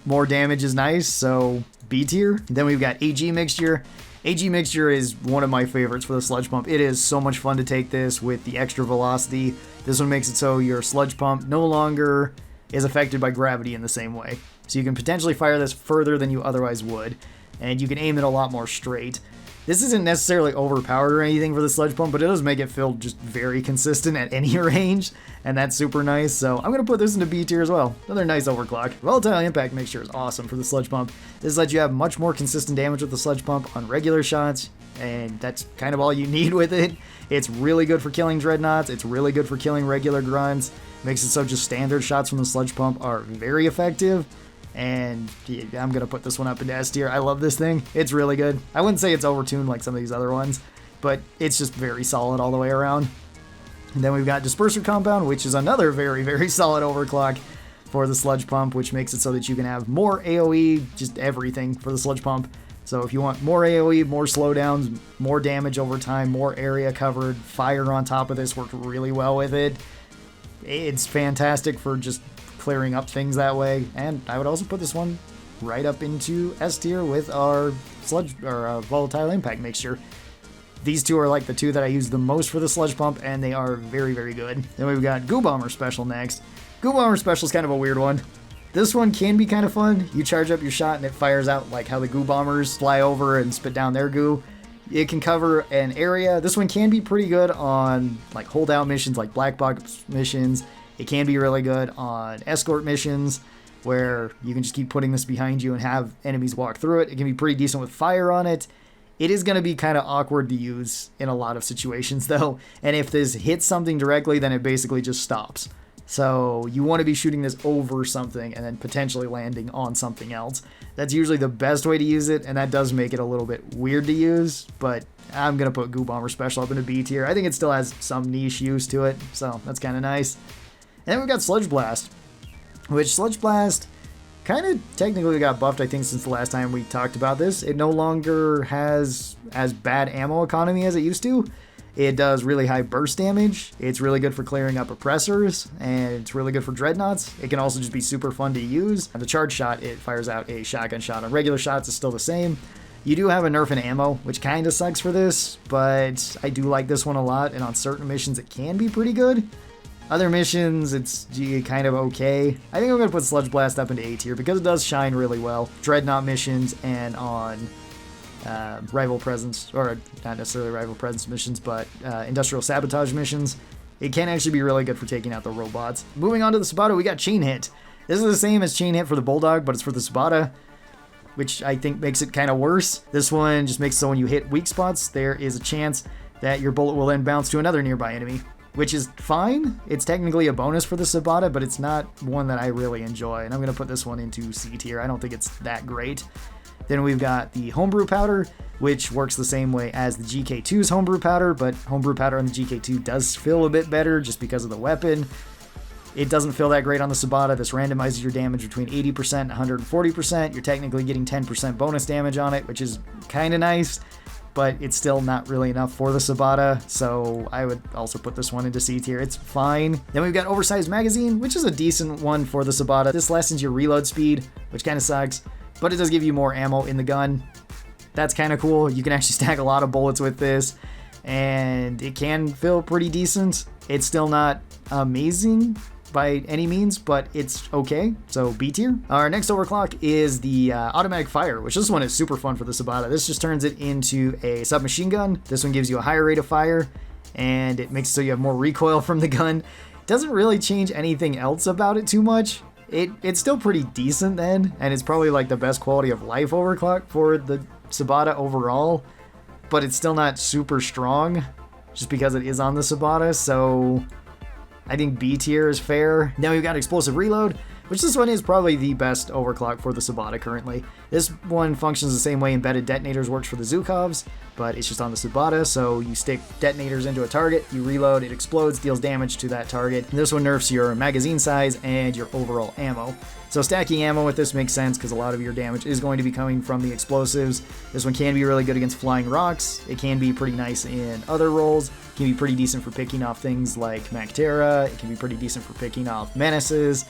More damage is nice, so B tier. Then we've got AG Mixture. AG Mixture is one of my favorites for the Sludge Pump. It is so much fun to take this with the extra velocity. This one makes it so your Sludge Pump no longer is affected by gravity in the same way. So you can potentially fire this further than you otherwise would, and you can aim it a lot more straight. This isn't necessarily overpowered or anything for the Sludge Pump, but it does make it feel just very consistent at any range, and that's super nice, so I'm going to put this into B tier as well. Another nice overclock. Volatile Impact Mixture is awesome for the Sludge Pump. This lets you have much more consistent damage with the Sludge Pump on regular shots, and that's kind of all you need with it. It's really good for killing Dreadnoughts, it's really good for killing regular Grunts, makes it so just standard shots from the Sludge Pump are very effective. And yeah, I'm going to put this one up into S tier. I love this thing. It's really good. I wouldn't say it's overtuned like some of these other ones, but it's just very solid all the way around. And then we've got Disperser Compound, which is another very, very solid overclock for the Sludge Pump, which makes it so that you can have more AoE, just everything for the Sludge Pump. So if you want more AoE, more slowdowns, more damage over time, more area covered, fire on top of this worked really well with it. It's fantastic for just clearing up things that way, and I would also put this one right up into S tier with our Volatile Impact Mixture. These two are like the two that I use the most for the Sludge Pump, and they are very, very good. Then we've got Goo Bomber Special next. Goo Bomber Special is kind of a weird one. This one can be kind of fun. You charge up your shot and it fires out like how the Goo Bombers fly over and spit down their goo. It can cover an area. This one can be pretty good on like holdout missions, like black box missions. It can be really good on escort missions where you can just keep putting this behind you and have enemies walk through it. It can be pretty decent with fire on it. It is going to be kind of awkward to use in a lot of situations though, and if this hits something directly, then it basically just stops. So you want to be shooting this over something and then potentially landing on something else. That's usually the best way to use it, and that does make it a little bit weird to use, but I'm going to put Goo Bomber Special up into B tier. I think it still has some niche use to it, so that's kind of nice. And then we've got Sludge Blast, which Sludge Blast kind of technically got buffed, I think, since the last time we talked about this. It no longer has as bad ammo economy as it used to. It does really high burst damage. It's really good for clearing up oppressors, and it's really good for dreadnoughts. It can also just be super fun to use. On the charge shot, it fires out a shotgun shot. On regular shots, it's still the same. You do have a nerf in ammo, which kind of sucks for this, but I do like this one a lot, and on certain missions, it can be pretty good. Other missions, it's kind of okay. I think I'm going to put Sludge Blast up into A tier because it does shine really well. Dreadnought missions and on rival presence, or not necessarily rival presence missions, but industrial sabotage missions. It can actually be really good for taking out the robots. Moving on to the Subata, we got Chain Hit. This is the same as Chain Hit for the Bulldog, but it's for the Subata, which I think makes it kind of worse. This one just makes it so when you hit weak spots, there is a chance that your bullet will then bounce to another nearby enemy, which is fine. It's technically a bonus for the Subata, but it's not one that I really enjoy, and I'm going to put this one into C tier. I don't think it's that great. Then we've got the Homebrew Powder, which works the same way as the GK2's Homebrew Powder, but Homebrew Powder on the GK2 does feel a bit better just because of the weapon. It doesn't feel that great on the Subata. This randomizes your damage between 80% and 140%. You're technically getting 10% bonus damage on it, which is kind of nice, but it's still not really enough for the Subata, so I would also put this one into C tier. It's fine. Then we've got Oversized Magazine, which is a decent one for the Subata. This lessens your reload speed, which kind of sucks, but it does give you more ammo in the gun. That's kind of cool. You can actually stack a lot of bullets with this, and it can feel pretty decent. It's still not amazing by any means, but it's okay, so B tier. Our next overclock is the automatic fire, which this one is super fun for the Subata. This just turns it into a submachine gun. This one gives you a higher rate of fire, and it makes it so you have more recoil from the gun. It doesn't really change anything else about it too much. It's still pretty decent then, and it's probably like the best quality of life overclock for the Subata overall, but it's still not super strong just because it is on the Subata, so I think B tier is fair. Now we've got Explosive Reload, which this one is probably the best overclock for the Subata currently. This one functions the same way embedded detonators works for the Zhukovs, but it's just on the Subata, so you stick detonators into a target, you reload, it explodes, deals damage to that target. And this one nerfs your magazine size and your overall ammo. So stacking ammo with this makes sense because a lot of your damage is going to be coming from the explosives. This one can be really good against flying rocks. It can be pretty nice in other roles. It can be pretty decent for picking off things like Mactera. It can be pretty decent for picking off menaces.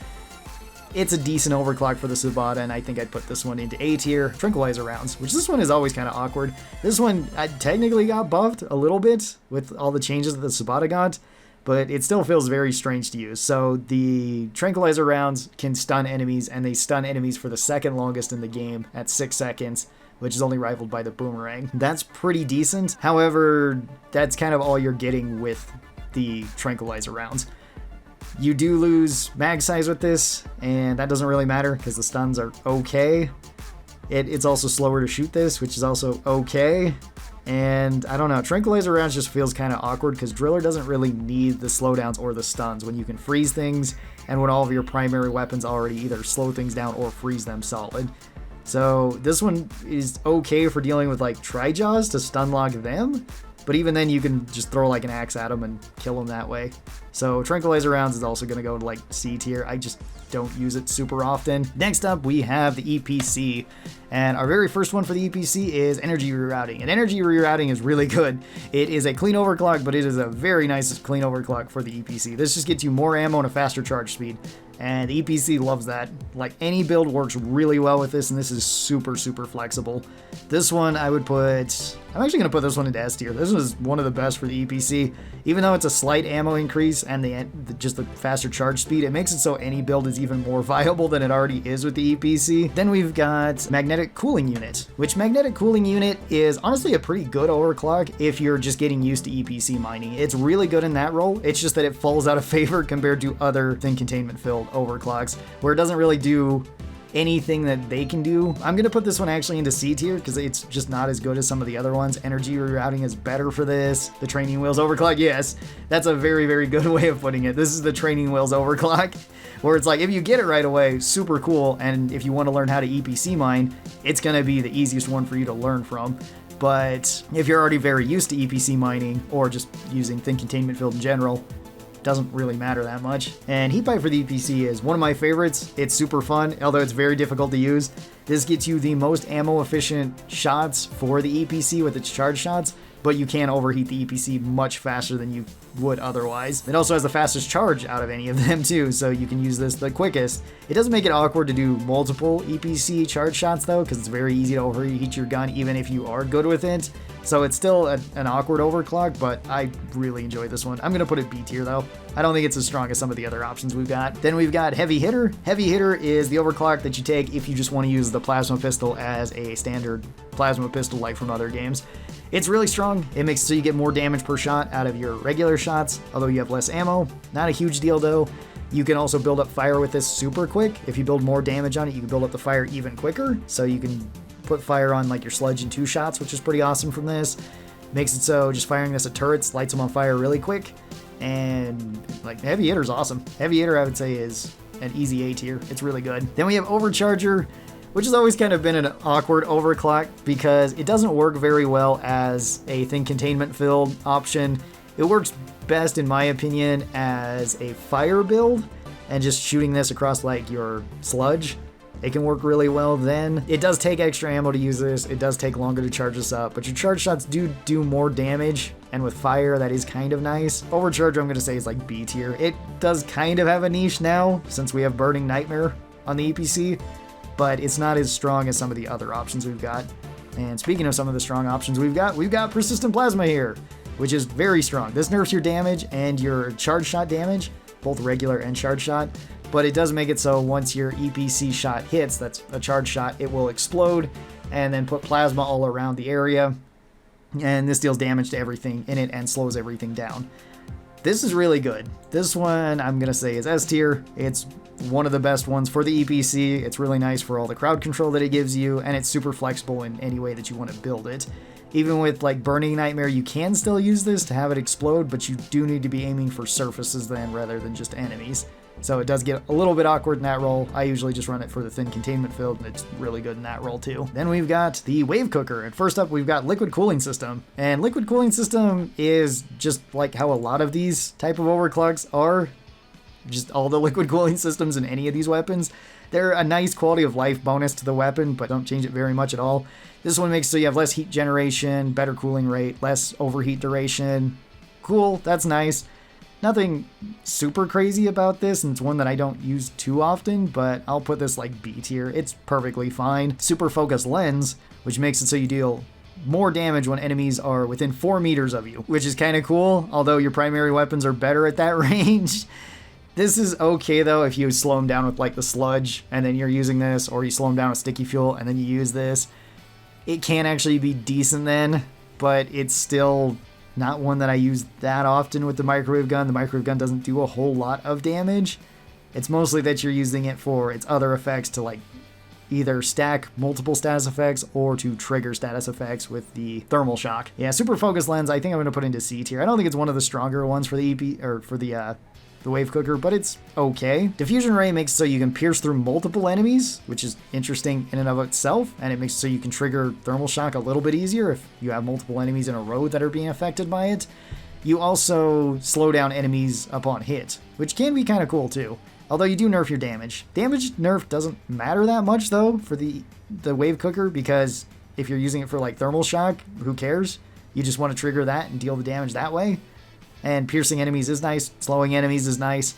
It's a decent overclock for the Subata, and I think I'd put this one into A tier. Tranquilizer rounds, which this one is always kind of awkward. This one I technically got buffed a little bit with all the changes that the Subata got, but it still feels very strange to use. So the tranquilizer rounds can stun enemies, and they stun enemies for the second longest in the game at 6 seconds, which is only rivaled by the boomerang. That's pretty decent. However, that's kind of all you're getting with the tranquilizer rounds. You do lose mag size with this, and that doesn't really matter because the stuns are okay. It's also slower to shoot this, which is also okay. And I don't know, tranquilizer rounds just feels kind of awkward because Driller doesn't really need the slowdowns or the stuns when you can freeze things and when all of your primary weapons already either slow things down or freeze them solid. So this one is okay for dealing with like Tri-Jaws to stun lock them, but even then you can just throw like an axe at them and kill them that way. So tranquilizer rounds is also going to go to like C tier. I just don't use it super often. Next up, we have the EPC. And our very first one for the EPC is energy rerouting. And energy rerouting is really good. It is a clean overclock, but it is a very nice clean overclock for the EPC. This just gets you more ammo and a faster charge speed. And the EPC loves that. Like any build works really well with this, and this is super, super flexible. This one I would put, I'm actually going to put this one into S tier. This one is one of the best for the EPC. Even though it's a slight ammo increase and just the faster charge speed, it makes it so any build is even more viable than it already is with the EPC. Then we've got Magnetic Cooling Unit, which Magnetic Cooling Unit is honestly a pretty good overclock if you're just getting used to EPC mining. It's really good in that role. It's just that it falls out of favor compared to other thin containment filled overclocks, where it doesn't really do anything that they can do. I'm going to put this one actually into C tier because it's just not as good as some of the other ones. Energy rerouting is better for this. The training wheels overclock, yes, that's a very, very good way of putting it. This is the training wheels overclock, where it's like, if you get it right away, super cool, and if you want to learn how to EPC mine, it's going to be the easiest one for you to learn from. But if you're already very used to EPC mining, or just using thin containment field in general, doesn't really matter that much. And heat pipe for the EPC is one of my favorites. It's super fun, although it's very difficult to use. This gets you the most ammo efficient shots for the EPC with its charge shots, but you can overheat the EPC much faster than you would otherwise. It also has the fastest charge out of any of them too, so you can use this the quickest. It doesn't make it awkward to do multiple EPC charge shots though, because it's very easy to overheat your gun even if you are good with it. So it's still an awkward overclock, but I really enjoy this one. I'm going to put it B tier though. I don't think it's as strong as some of the other options we've got. Then we've got Heavy Hitter. Heavy Hitter is the overclock that you take if you just want to use the plasma pistol as a standard plasma pistol like from other games. It's really strong. It makes it so you get more damage per shot out of your regular shots, although you have less ammo. Not a huge deal though. You can also build up fire with this super quick. If you build more damage on it, you can build up the fire even quicker. So you can put fire on like your sludge in 2 shots, which is pretty awesome from this. Makes it so just firing this at turrets lights them on fire really quick. And like Heavy Hitter's awesome. Heavy Hitter I would say is an easy A tier. It's really good. Then we have Overcharger, which has always kind of been an awkward overclock because it doesn't work very well as a thin containment field option. It works best, in my opinion, as a fire build and just shooting this across like your sludge. It can work really well then. It does take extra ammo to use this. It does take longer to charge this up, but your charge shots do more damage, and with fire, that is kind of nice. Overcharger, I'm going to say, is like B tier. It does kind of have a niche now, since we have Burning Nightmare on the EPC, but it's not as strong as some of the other options we've got. And speaking of some of the strong options we've got Persistent Plasma here, which is very strong. This nerfs your damage and your charge shot damage, both regular and charge shot, but it does make it so once your EPC shot hits, that's a charge shot, it will explode and then put plasma all around the area. And this deals damage to everything in it and slows everything down. This is really good. This one I'm going to say is S tier. It's one of the best ones for the EPC. It's really nice for all the crowd control that it gives you, and it's super flexible in any way that you want to build it. Even with like Burning Nightmare, you can still use this to have it explode, but you do need to be aiming for surfaces then rather than just enemies. So it does get a little bit awkward in that role. I usually just run it for the thin containment field, and it's really good in that role too. Then we've got the Wave Cooker, and first up we've got Liquid Cooling System. And Liquid Cooling System is just like how a lot of these type of overclocks are. Just all the liquid cooling systems in any of these weapons. They're a nice quality of life bonus to the weapon, but don't change it very much at all. This one makes so you have less heat generation, better cooling rate, less overheat duration. Cool, that's nice. Nothing super crazy about this, and it's one that I don't use too often, but I'll put this like B tier. It's perfectly fine. Super focus lens, which makes it so you deal more damage when enemies are within 4 meters of you, which is kind of cool, although your primary weapons are better at that range. This is okay though if you slow them down with like the sludge and then you're using this, or you slow them down with sticky fuel and then you use this. It can actually be decent then, but it's still not one that I use that often with the microwave gun. The microwave gun doesn't do a whole lot of damage. It's mostly that you're using it for its other effects to like either stack multiple status effects or to trigger status effects with the thermal shock. Yeah, super focus lens I think I'm going to put into C tier. I don't think it's one of the stronger ones for the EP or for the Wave Cooker, but it's okay. Diffusion Ray makes it so you can pierce through multiple enemies, which is interesting in and of itself, and it makes it so you can trigger thermal shock a little bit easier if you have multiple enemies in a row that are being affected by it. You also slow down enemies upon hit, which can be kind of cool too, although you do nerf your damage. Damage nerf doesn't matter that much though for the Wave Cooker, because if you're using it for like thermal shock, who cares? You just want to trigger that and deal the damage that way. And piercing enemies is nice. Slowing enemies is nice.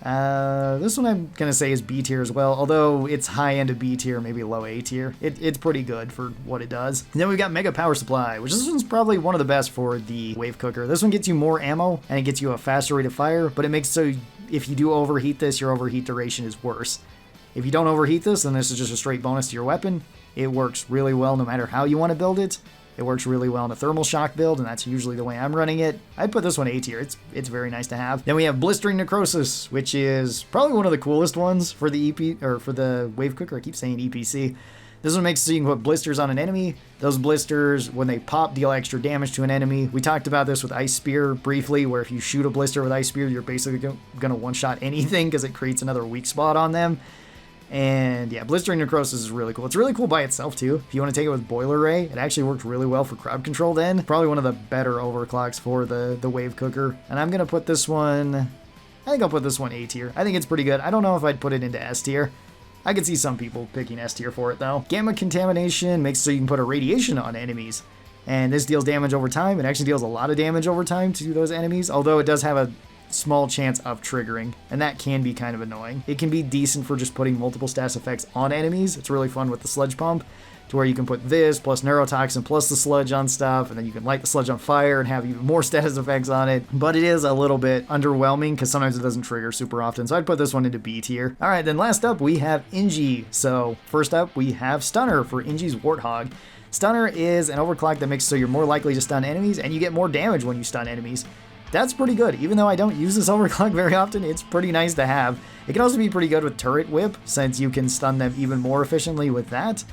This one I'm going to say is B tier as well, although it's high end of B tier, maybe low A tier. It's pretty good for what it does. And then we've got Mega Power Supply, which this one's probably one of the best for the Wave Cooker. This one gets you more ammo, and it gets you a faster rate of fire, but it makes so if you do overheat this, your overheat duration is worse. If you don't overheat this, then this is just a straight bonus to your weapon. It works really well no matter how you want to build it. It works really well in a thermal shock build, and that's usually the way I'm running it. I'd put this one A tier. It's very nice to have. Then we have Blistering Necrosis, which is probably one of the coolest ones for the EP, or for the Wave Cooker. I keep saying EPC. This one makes it so you can put blisters on an enemy. Those blisters, when they pop, deal extra damage to an enemy. We talked about this with Ice Spear briefly, where if you shoot a blister with Ice Spear, you're basically going to one-shot anything because it creates another weak spot on them. And yeah, Blistering Necrosis is really cool. It's really cool by itself too. If you want to take it with Boiler Ray, it actually works really well for crowd control then. Probably one of the better overclocks for the Wave Cooker. And I'm going to put this one, I think I'll put this one A tier. I think it's pretty good. I don't know if I'd put it into S tier. I could see some people picking S tier for it though. Gamma Contamination makes it so you can put a radiation on enemies. And this deals damage over time. It actually deals a lot of damage over time to those enemies, although it does have a small chance of triggering, and that can be kind of annoying. It can be decent for just putting multiple status effects on enemies. It's really fun with the sludge pump, to where you can put this plus neurotoxin plus the sludge on stuff, and then you can light the sludge on fire and have even more status effects on it. But it is a little bit underwhelming because sometimes it doesn't trigger super often, so I'd put this one into B tier. All right, then last up we have Inji. So first up we have Stunner for Inji's Warthog. Stunner is an overclock that makes it so you're more likely to stun enemies, and you get more damage when you stun enemies. That's pretty good. Even though I don't use this overclock very often, it's pretty nice to have. It can also be pretty good with Turret Whip, since you can stun them even more efficiently with that.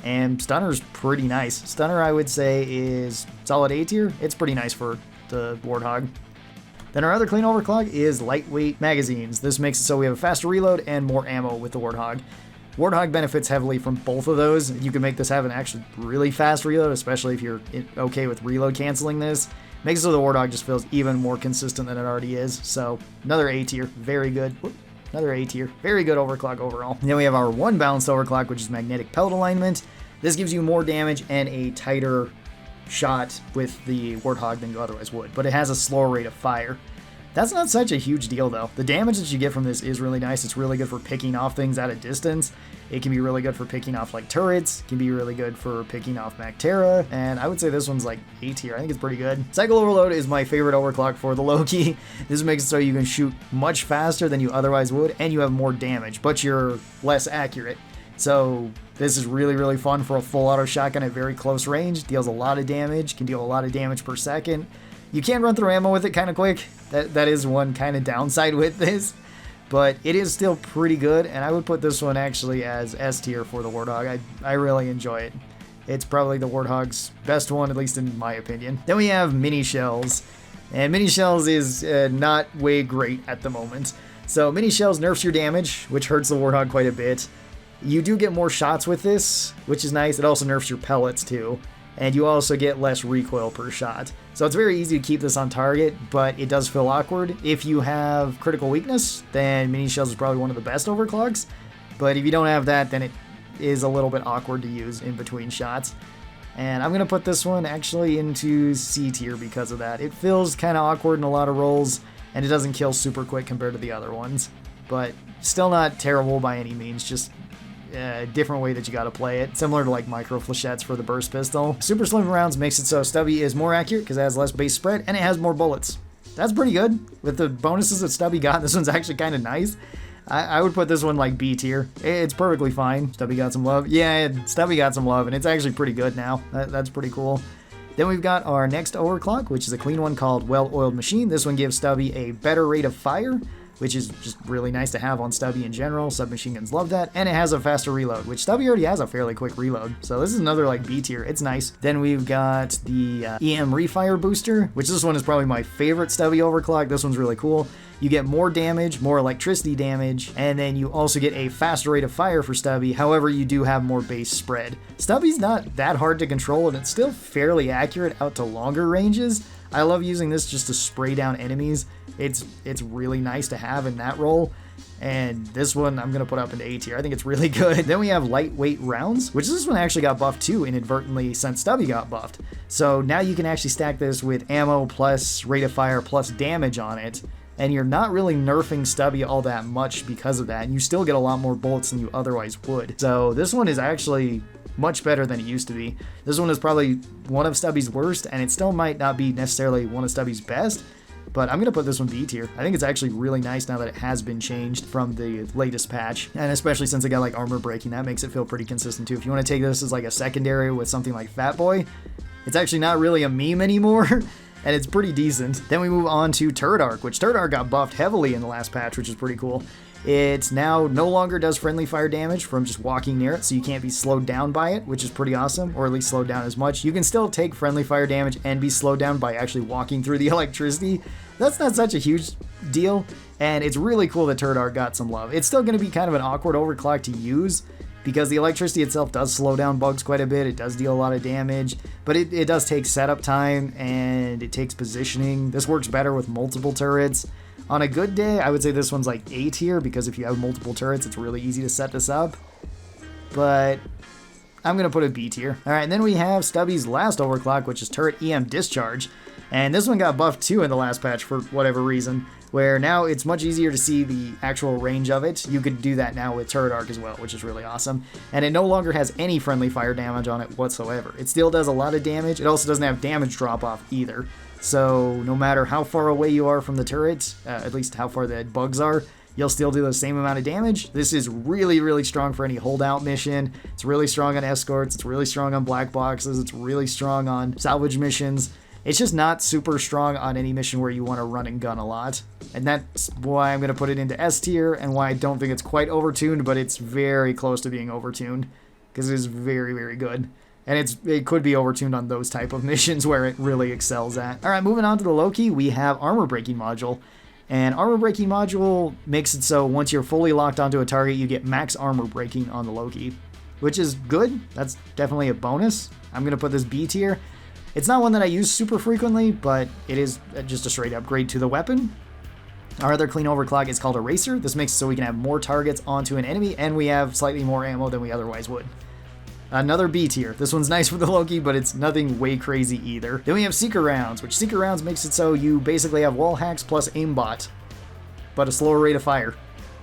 And Stunner's pretty nice. Stunner, I would say, is solid A tier. It's pretty nice for the Warthog. Then our other clean overclock is lightweight magazines. This makes it so we have a faster reload and more ammo with the Warthog. Warthog benefits heavily from both of those. You can make this have an actually really fast reload, especially if you're okay with reload canceling this. Makes it so the Warthog just feels even more consistent than it already is. So another A tier, very good. Another A tier, very good overclock overall. And then we have our one balanced overclock, which is magnetic pellet alignment. This gives you more damage and a tighter shot with the Warthog than you otherwise would, but it has a slower rate of fire. That's not such a huge deal though. The damage that you get from this is really nice. It's really good for picking off things at a distance. It can be really good for picking off like turrets. It can be really good for picking off Mactera. And I would say this one's like A tier. I think it's pretty good. Cycle Overload is my favorite overclock for the Loki. This makes it so you can shoot much faster than you otherwise would, and you have more damage, but you're less accurate. So this is really, really fun for a full auto shotgun at very close range. Deals a lot of damage, can deal a lot of damage per second. You can run through ammo with it kind of quick. That is one kind of downside with this, but it is still pretty good, and I would put this one actually as S tier for the Warthog. I really enjoy it. It's probably the Warthog's best one, at least in my opinion. Then we have mini shells, and mini shells is not way great at the moment. So mini shells nerfs your damage, which hurts the Warthog quite a bit. You do get more shots with this, which is nice. It also nerfs your pellets too. And you also get less recoil per shot. So it's very easy to keep this on target, but it does feel awkward. If you have critical weakness, then mini shells is probably one of the best overclocks. But if you don't have that, then it is a little bit awkward to use in between shots. And I'm going to put this one actually into C tier because of that. It feels kind of awkward in a lot of rolls, and it doesn't kill super quick compared to the other ones. But still not terrible by any means, just different way that you got to play it, similar to like micro flechettes for the burst pistol. Super slim rounds makes it so Stubby is more accurate because it has less base spread and it has more bullets. That's pretty good. With the bonuses that Stubby got, this one's actually kind of nice. I would put this one like B tier. It's perfectly fine. Stubby got some love. Yeah, Stubby got some love, and it's actually pretty good now. That's pretty cool. Then we've got our next overclock, which is a clean one called Well-Oiled Machine. This one gives Stubby a better rate of fire, which is just really nice to have on Stubby in general. Submachine guns love that. And it has a faster reload, which Stubby already has a fairly quick reload. So this is another like B tier. It's nice. Then we've got the EM Refire Booster, which this one is probably my favorite Stubby overclock. This one's really cool. You get more damage, more electricity damage, and then you also get a faster rate of fire for Stubby. However, you do have more base spread. Stubby's not that hard to control, and it's still fairly accurate out to longer ranges. I love using this just to spray down enemies. It's really nice to have in that role. And this one I'm going to put up into A tier. I think it's really good. Then we have lightweight rounds, which this one actually got buffed too inadvertently since Stubby got buffed. So now you can actually stack this with ammo plus rate of fire plus damage on it. And you're not really nerfing Stubby all that much because of that. And you still get a lot more bullets than you otherwise would. So this one is actually much better than it used to be. This one is probably one of Stubby's worst, and it still might not be necessarily one of Stubby's best, but I'm going to put this one B tier. I think it's actually really nice now that it has been changed from the latest patch, and especially since it got like armor breaking, that makes it feel pretty consistent too. If you want to take this as like a secondary with something like Fat Boy, It's actually not really a meme anymore, and it's pretty decent. Then we move on to Turret Arc, which Turret Arc got buffed heavily in the last patch, which is pretty cool. It now no longer does friendly fire damage from just walking near it, so you can't be slowed down by it, which is pretty awesome, or at least slowed down as much. You can still take friendly fire damage and be slowed down by actually walking through the electricity. That's not such a huge deal, and it's really cool that Turret Arc got some love. It's still going to be kind of an awkward overclock to use, because the electricity itself does slow down bugs quite a bit. It does deal a lot of damage, but it does take setup time, and it takes positioning. This works better with multiple turrets. On a good day, I would say this one's like A tier, because if you have multiple turrets, it's really easy to set this up. But I'm going to put it B tier. All right, and then we have Stubby's last overclock, which is Turret EM Discharge. And this one got buffed too in the last patch for whatever reason, where now it's much easier to see the actual range of it. You could do that now with Turret Arc as well, which is really awesome. And it no longer has any friendly fire damage on it whatsoever. It still does a lot of damage. It also doesn't have damage drop off either. So no matter how far away you are from the turret, at least how far the bugs are, you'll still do the same amount of damage. This is really, really strong for any holdout mission. It's really strong on escorts. It's really strong on black boxes. It's really strong on salvage missions. It's just not super strong on any mission where you want to run and gun a lot. And that's why I'm going to put it into S tier, and why I don't think it's quite overtuned, but it's very close to being overtuned, because it is very, very good. And it could be overtuned on those type of missions where it really excels at. All right, moving on to the Loki, we have Armor Breaking Module. And Armor Breaking Module makes it so once you're fully locked onto a target, you get max armor breaking on the Loki, which is good. That's definitely a bonus. I'm going to put this B tier. It's not one that I use super frequently, but it is just a straight upgrade to the weapon. Our other clean overclock is called Eraser. This makes it so we can have more targets onto an enemy, and we have slightly more ammo than we otherwise would. Another B tier. This one's nice for the Loki, but it's nothing way crazy either. Then we have Seeker Rounds, which Seeker Rounds makes it so you basically have wall hacks plus aimbot, but a slower rate of fire.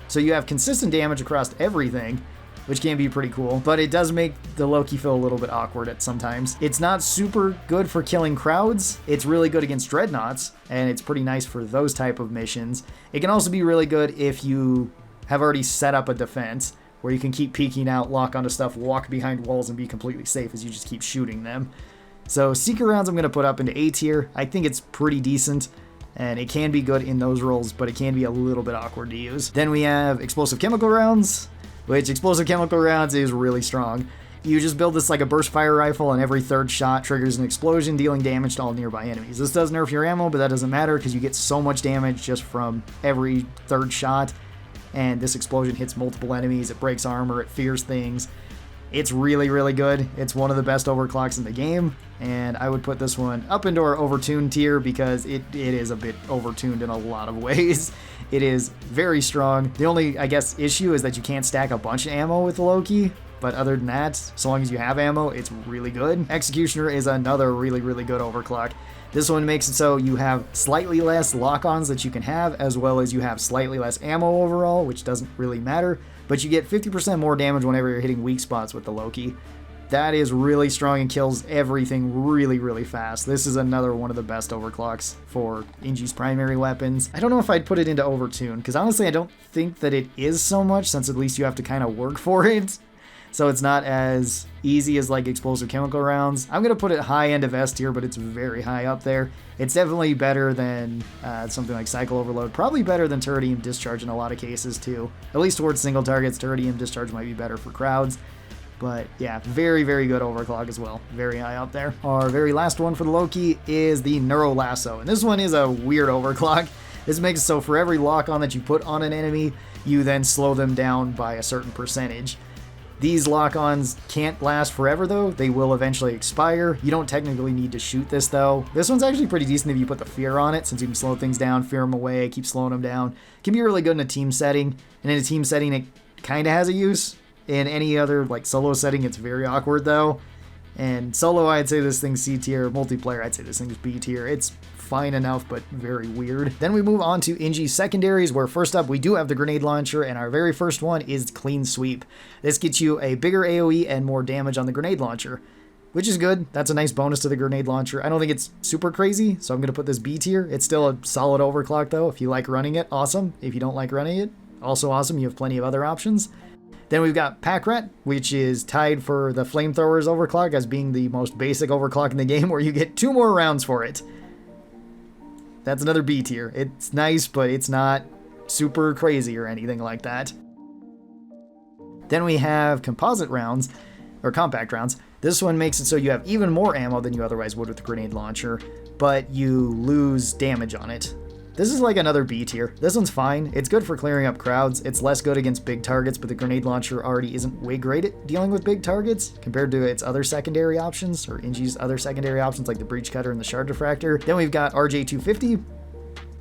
So you have consistent damage across everything, which can be pretty cool, but it does make the Loki feel a little bit awkward at sometimes. It's not super good for killing crowds. It's really good against dreadnoughts, and it's pretty nice for those type of missions. It can also be really good if you have already set up a defense, where you can keep peeking out, lock onto stuff, walk behind walls, and be completely safe as you just keep shooting them. So Seeker Rounds I'm going to put up into A tier. I think it's pretty decent, and it can be good in those roles, but it can be a little bit awkward to use. Then we have Explosive Chemical Rounds, which Explosive Chemical Rounds is really strong. You just build this like a burst fire rifle, and every third shot triggers an explosion, dealing damage to all nearby enemies. This does nerf your ammo, but that doesn't matter, because you get so much damage just from every third shot. And this explosion hits multiple enemies, it breaks armor, it fears things. It's really, really good. It's one of the best overclocks in the game, and I would put this one up into our overtuned tier, because it is a bit overtuned in a lot of ways. It is very strong. The only, I guess, issue is that you can't stack a bunch of ammo with the Loki, but other than that, so long as you have ammo, it's really good. Executioner is another really, really good overclock. This one makes it so you have slightly less lock-ons that you can have, as well as you have slightly less ammo overall, which doesn't really matter, but you get 50% more damage whenever you're hitting weak spots with the Loki. That is really strong and kills everything really, really fast. This is another one of the best overclocks for Inji's primary weapons. I don't know if I'd put it into overtune, because honestly I don't think that it is so much, since at least you have to kind of work for it. So it's not as easy as like Explosive Chemical Rounds. I'm going to put it high end of S tier, but it's very high up there. It's definitely better than something like Cycle Overload. Probably better than Turret EM Discharge in a lot of cases too. At least towards single targets, Turret EM Discharge might be better for crowds. But yeah, very, very good overclock as well. Very high up there. Our very last one for the Loki is the Neuro Lasso. And this one is a weird overclock. This makes it so for every lock-on that you put on an enemy, you then slow them down by a certain percentage. These lock-ons can't last forever though, they will eventually expire. You don't technically need to shoot this though. This one's actually pretty decent if you put the fear on it, since you can slow things down, fear them away, keep slowing them down. It can be really good in a team setting, and in a team setting it kind of has a use. In any other like solo setting it's very awkward though. And solo I'd say this thing's C tier, multiplayer I'd say this thing's B tier. It's fine enough, but very weird. Then we move on to Inji's secondaries, where first up we do have the Grenade Launcher, and our very first one is Clean Sweep. This gets you a bigger AoE and more damage on the Grenade Launcher, which is good. That's a nice bonus to the Grenade Launcher. I don't think it's super crazy, so I'm going to put this B tier. It's still a solid overclock though. If you like running it, awesome. If you don't like running it, also awesome. You have plenty of other options. Then we've got Pack Rat, which is tied for the Flamethrower's overclock as being the most basic overclock in the game, where you get 2 more rounds for it. That's another B tier. It's nice, but it's not super crazy or anything like that. Then we have composite rounds, or compact rounds. This one makes it so you have even more ammo than you otherwise would with the grenade launcher, but you lose damage on it. This is like another B tier. This one's fine. It's good for clearing up crowds. It's less good against big targets, but the grenade launcher already isn't way great at dealing with big targets compared to its other secondary options, or Inji's other secondary options like the breach cutter and the shard diffractor. Then we've got RJ250.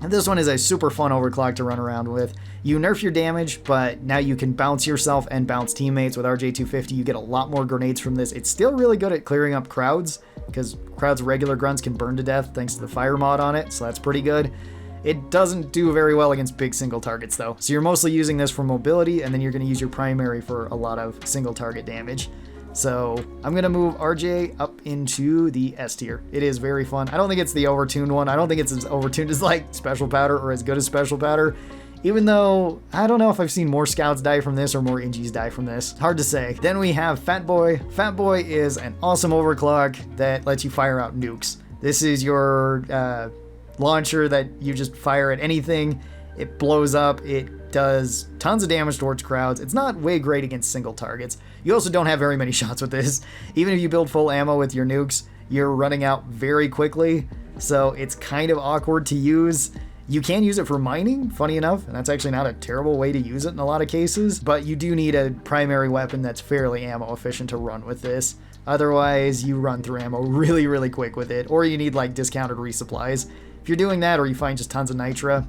And this one is a super fun overclock to run around with. You nerf your damage, but now you can bounce yourself and bounce teammates with RJ250. You get a lot more grenades from this. It's still really good at clearing up crowds, because crowds' regular grunts can burn to death thanks to the fire mod on it, so that's pretty good. It doesn't do very well against big single targets though, so you're mostly using this for mobility, and then you're going to use your primary for a lot of single target damage. So I'm going to move RJ up into the S tier. It is very fun. I don't think it's the overtuned one. I don't think it's as overtuned as like Special Powder or as good as Special Powder, even though I don't know if I've seen more scouts die from this or more Injis die from this. Hard to say. Then we have Fat Boy. Fat Boy is an awesome overclock that lets you fire out nukes. This is your launcher that you just fire at anything. It blows up. It does tons of damage towards crowds. It's not way great against single targets. You also don't have very many shots with this. Even if you build full ammo with your nukes, you're running out very quickly, so it's kind of awkward to use. You can use it for mining, funny enough, and that's actually not a terrible way to use it in a lot of cases, but you do need a primary weapon that's fairly ammo efficient to run with this. Otherwise, you run through ammo really, really quick with it, or you need like discounted resupplies. If you're doing that, or you find just tons of nitra,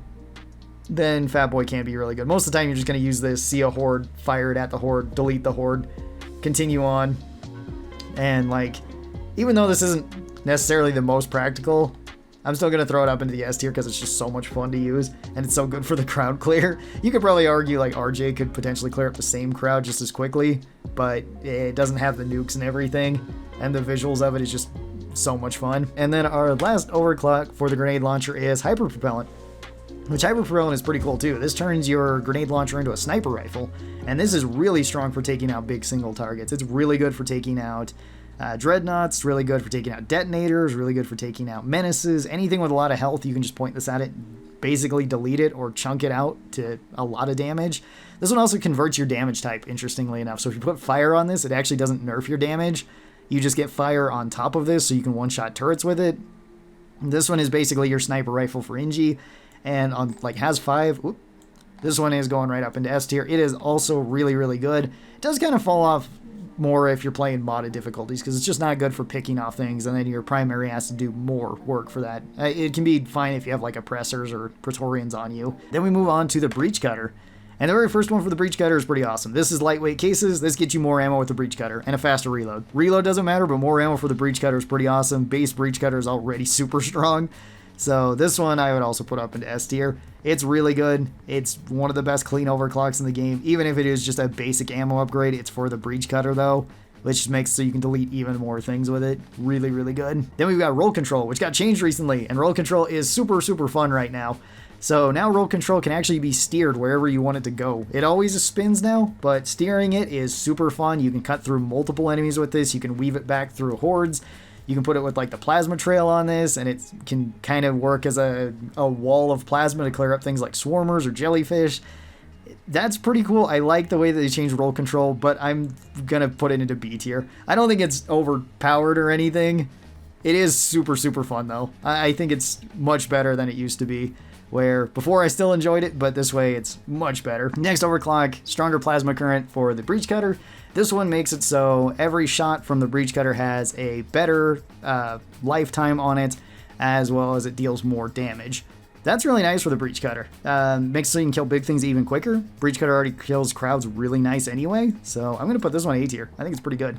then Fat Boy can be really good. Most of the time, you're just going to use this, see a horde, fire it at the horde, delete the horde, continue on. And like, even though this isn't necessarily the most practical, I'm still going to throw it up into the S tier because it's just so much fun to use, and it's so good for the crowd clear. You could probably argue like RJ could potentially clear up the same crowd just as quickly, but it doesn't have the nukes and everything, and the visuals of it is just so much fun. And then our last overclock for the grenade launcher is Hyperpropellant, which Hyperpropellant is pretty cool too. This turns your grenade launcher into a sniper rifle, and this is really strong for taking out big single targets. It's really good for taking out dreadnoughts, really good for taking out detonators, really good for taking out menaces. Anything with a lot of health, you can just point this at it, basically delete it or chunk it out to a lot of damage. This one also converts your damage type, interestingly enough. So if you put fire on this, it actually doesn't nerf your damage. You just get fire on top of this, so you can one-shot turrets with it. This one is basically your sniper rifle for Inji, and on like has 5. Whoop, this one is going right up into S tier. It is also really, really good. It does kind of fall off more if you're playing modded difficulties, because it's just not good for picking off things, and then your primary has to do more work for that. It can be fine if you have like oppressors or praetorians on you. Then we move on to the breach cutter. And the very first one for the breach cutter is pretty awesome. This is lightweight cases. This gets you more ammo with the breach cutter and a faster reload. Reload doesn't matter, but more ammo for the breach cutter is pretty awesome. Base breach cutter is already super strong. So this one I would also put up into S tier. It's really good. It's one of the best clean overclocks in the game. Even if it is just a basic ammo upgrade, it's for the breach cutter though, which just makes so you can delete even more things with it. Really, really good. Then we've got roll control, which got changed recently, and roll control is super, super fun right now. So now roll control can actually be steered wherever you want it to go. It always spins now, but steering it is super fun. You can cut through multiple enemies with this. You can weave it back through hordes. You can put it with like the plasma trail on this, and it can kind of work as a wall of plasma to clear up things like swarmers or jellyfish. That's pretty cool. I like the way that they changed roll control, but I'm gonna put it into B tier. I don't think it's overpowered or anything. It is super, super fun though. I think it's much better than it used to be, where before I still enjoyed it, but this way it's much better. Next overclock, stronger plasma current for the breach cutter. This one makes it so every shot from the breach cutter has a better lifetime on it, as well as it deals more damage. That's really nice for the breach cutter. Makes it so you can kill big things even quicker. Breach cutter already kills crowds really nice anyway, so I'm gonna put this one A tier. I think it's pretty good.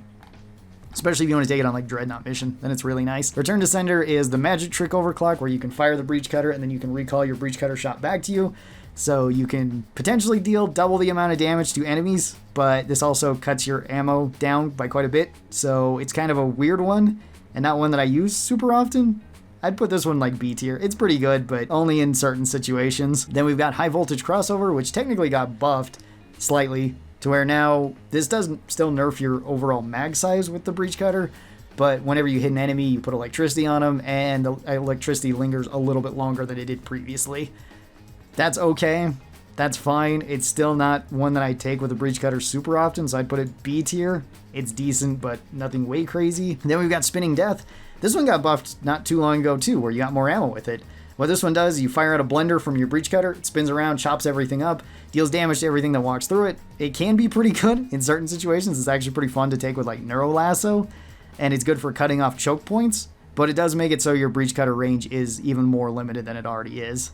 Especially if you want to take it on like Dreadnought mission, then it's really nice. Return to Sender is the magic trick overclock where you can fire the breach cutter and then you can recall your breach cutter shot back to you. So you can potentially deal double the amount of damage to enemies, but this also cuts your ammo down by quite a bit. So it's kind of a weird one and not one that I use super often. I'd put this one like B tier. It's pretty good, but only in certain situations. Then we've got high voltage crossover, which technically got buffed slightly to where now this does still nerf your overall mag size with the breach cutter, but whenever you hit an enemy, you put electricity on them, and the electricity lingers a little bit longer than it did previously. That's okay. That's fine. It's still not one that I take with a breach cutter super often, so I'd put it B tier. It's decent, but nothing way crazy. Then we've got Spinning Death. This one got buffed not too long ago too, where you got more ammo with it. What this one does, you fire out a blender from your breach cutter, it spins around, chops everything up, deals damage to everything that walks through it. It can be pretty good in certain situations. It's actually pretty fun to take with like Neuro Lasso, and it's good for cutting off choke points, but it does make it so your breach cutter range is even more limited than it already is.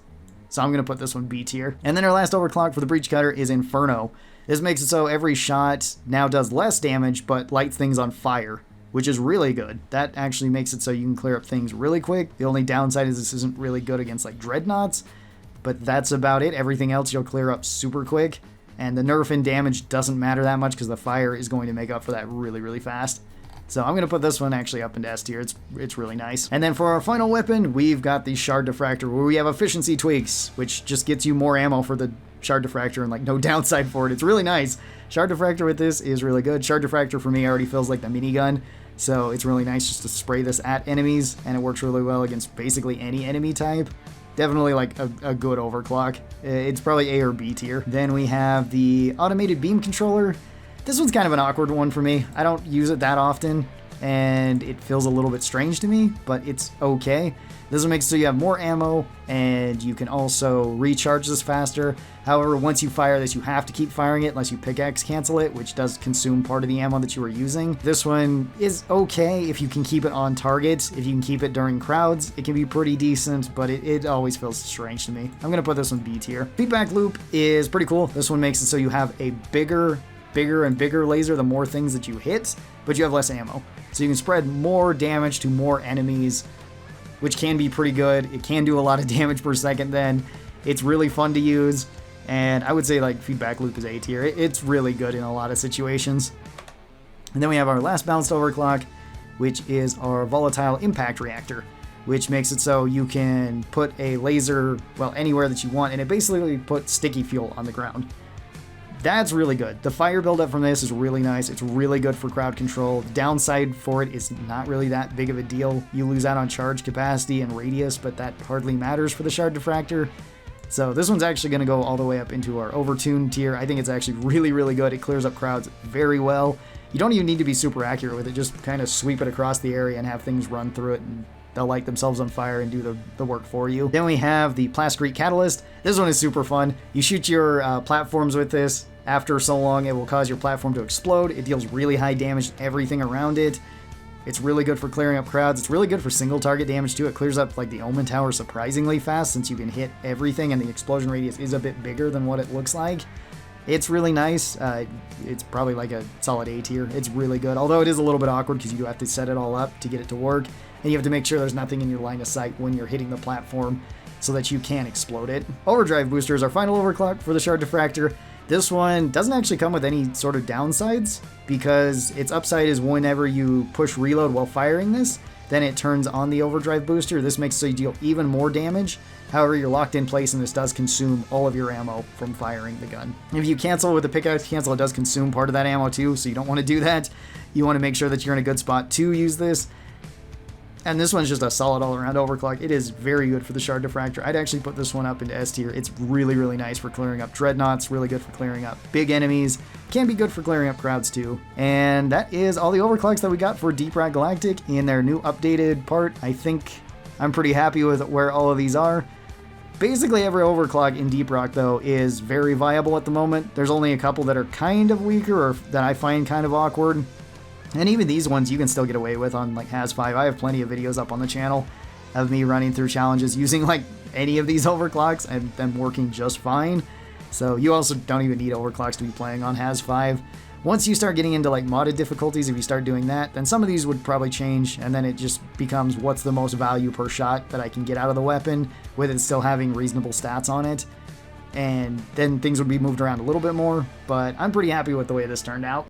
So I'm going to put this one B tier. And then our last overclock for the breach cutter is Inferno. This makes it so every shot now does less damage, but lights things on fire, which is really good. That actually makes it so you can clear up things really quick. The only downside is this isn't really good against like dreadnoughts, but that's about it. Everything else you'll clear up super quick, and the nerf in damage doesn't matter that much because the fire is going to make up for that really, really fast. So I'm going to put this one actually up into S tier. It's really nice. And then for our final weapon, we've got the Shard Diffractor, where we have efficiency tweaks, which just gets you more ammo for the Shard Diffractor and like no downside for it. It's really nice. Shard Diffractor with this is really good. Shard Diffractor for me already feels like the minigun, so it's really nice just to spray this at enemies, and it works really well against basically any enemy type. Definitely like a good overclock. It's probably A or B tier. Then we have the Automated Beam Controller. This one's kind of an awkward one for me. I don't use it that often, and it feels a little bit strange to me, but it's okay. This one makes it so you have more ammo, and you can also recharge this faster. However, once you fire this, you have to keep firing it unless you pickaxe cancel it, which does consume part of the ammo that you were using. This one is okay if you can keep it on target. If you can keep it during crowds, it can be pretty decent, but it always feels strange to me. I'm going to put this one B tier. Feedback loop is pretty cool. This one makes it so you have a bigger and bigger laser the more things that you hit, but you have less ammo. So you can spread more damage to more enemies, which can be pretty good. It can do a lot of damage per second then. It's really fun to use, and I would say like feedback loop is A tier. It's really good in a lot of situations. And then we have our last balanced overclock, which is our volatile impact reactor, which makes it so you can put a laser, well, anywhere that you want, and it basically puts sticky fuel on the ground. That's really good. The fire buildup from this is really nice. It's really good for crowd control. The downside for it is not really that big of a deal. You lose out on charge capacity and radius, but that hardly matters for the Shard Diffractor. So this one's actually going to go all the way up into our overtuned tier. I think it's actually really, really good. It clears up crowds very well. You don't even need to be super accurate with it. Just kind of sweep it across the area and have things run through it, and they'll light themselves on fire and do the work for you. Then we have the Plasticrete Catalyst. This one is super fun. You shoot your platforms with this. After so long, it will cause your platform to explode. It deals really high damage to everything around it. It's really good for clearing up crowds. It's really good for single target damage too. It clears up like the Omen Tower surprisingly fast, since you can hit everything and the explosion radius is a bit bigger than what it looks like. It's really nice. It's probably like a solid A tier. It's really good, although it is a little bit awkward because you do have to set it all up to get it to work, and you have to make sure there's nothing in your line of sight when you're hitting the platform so that you can explode it. Overdrive Booster is our final overclock for the Shard Diffractor. This one doesn't actually come with any sort of downsides, because its upside is whenever you push reload while firing this, then it turns on the overdrive booster. This makes it so you deal even more damage. However, you're locked in place, and this does consume all of your ammo from firing the gun. If you cancel with the pickaxe cancel, it does consume part of that ammo too, so you don't want to do that. You want to make sure that you're in a good spot to use this. And this one's just a solid all-around overclock. It is very good for the Shard Diffractor. I'd actually put this one up into S tier. It's really, really nice for clearing up dreadnoughts, really good for clearing up big enemies, can be good for clearing up crowds too. And that is all the overclocks that we got for Deep Rock Galactic in their new updated part. I think I'm pretty happy with where all of these are. Basically every overclock in Deep Rock though is very viable at the moment. There's only a couple that are kind of weaker or that I find kind of awkward. And even these ones you can still get away with on like Has 5. I have plenty of videos up on the channel of me running through challenges using like any of these overclocks and them working just fine. So you also don't even need overclocks to be playing on Has 5. Once you start getting into like modded difficulties, if you start doing that, then some of these would probably change, and then it just becomes what's the most value per shot that I can get out of the weapon with it still having reasonable stats on it. And then things would be moved around a little bit more, but I'm pretty happy with the way this turned out.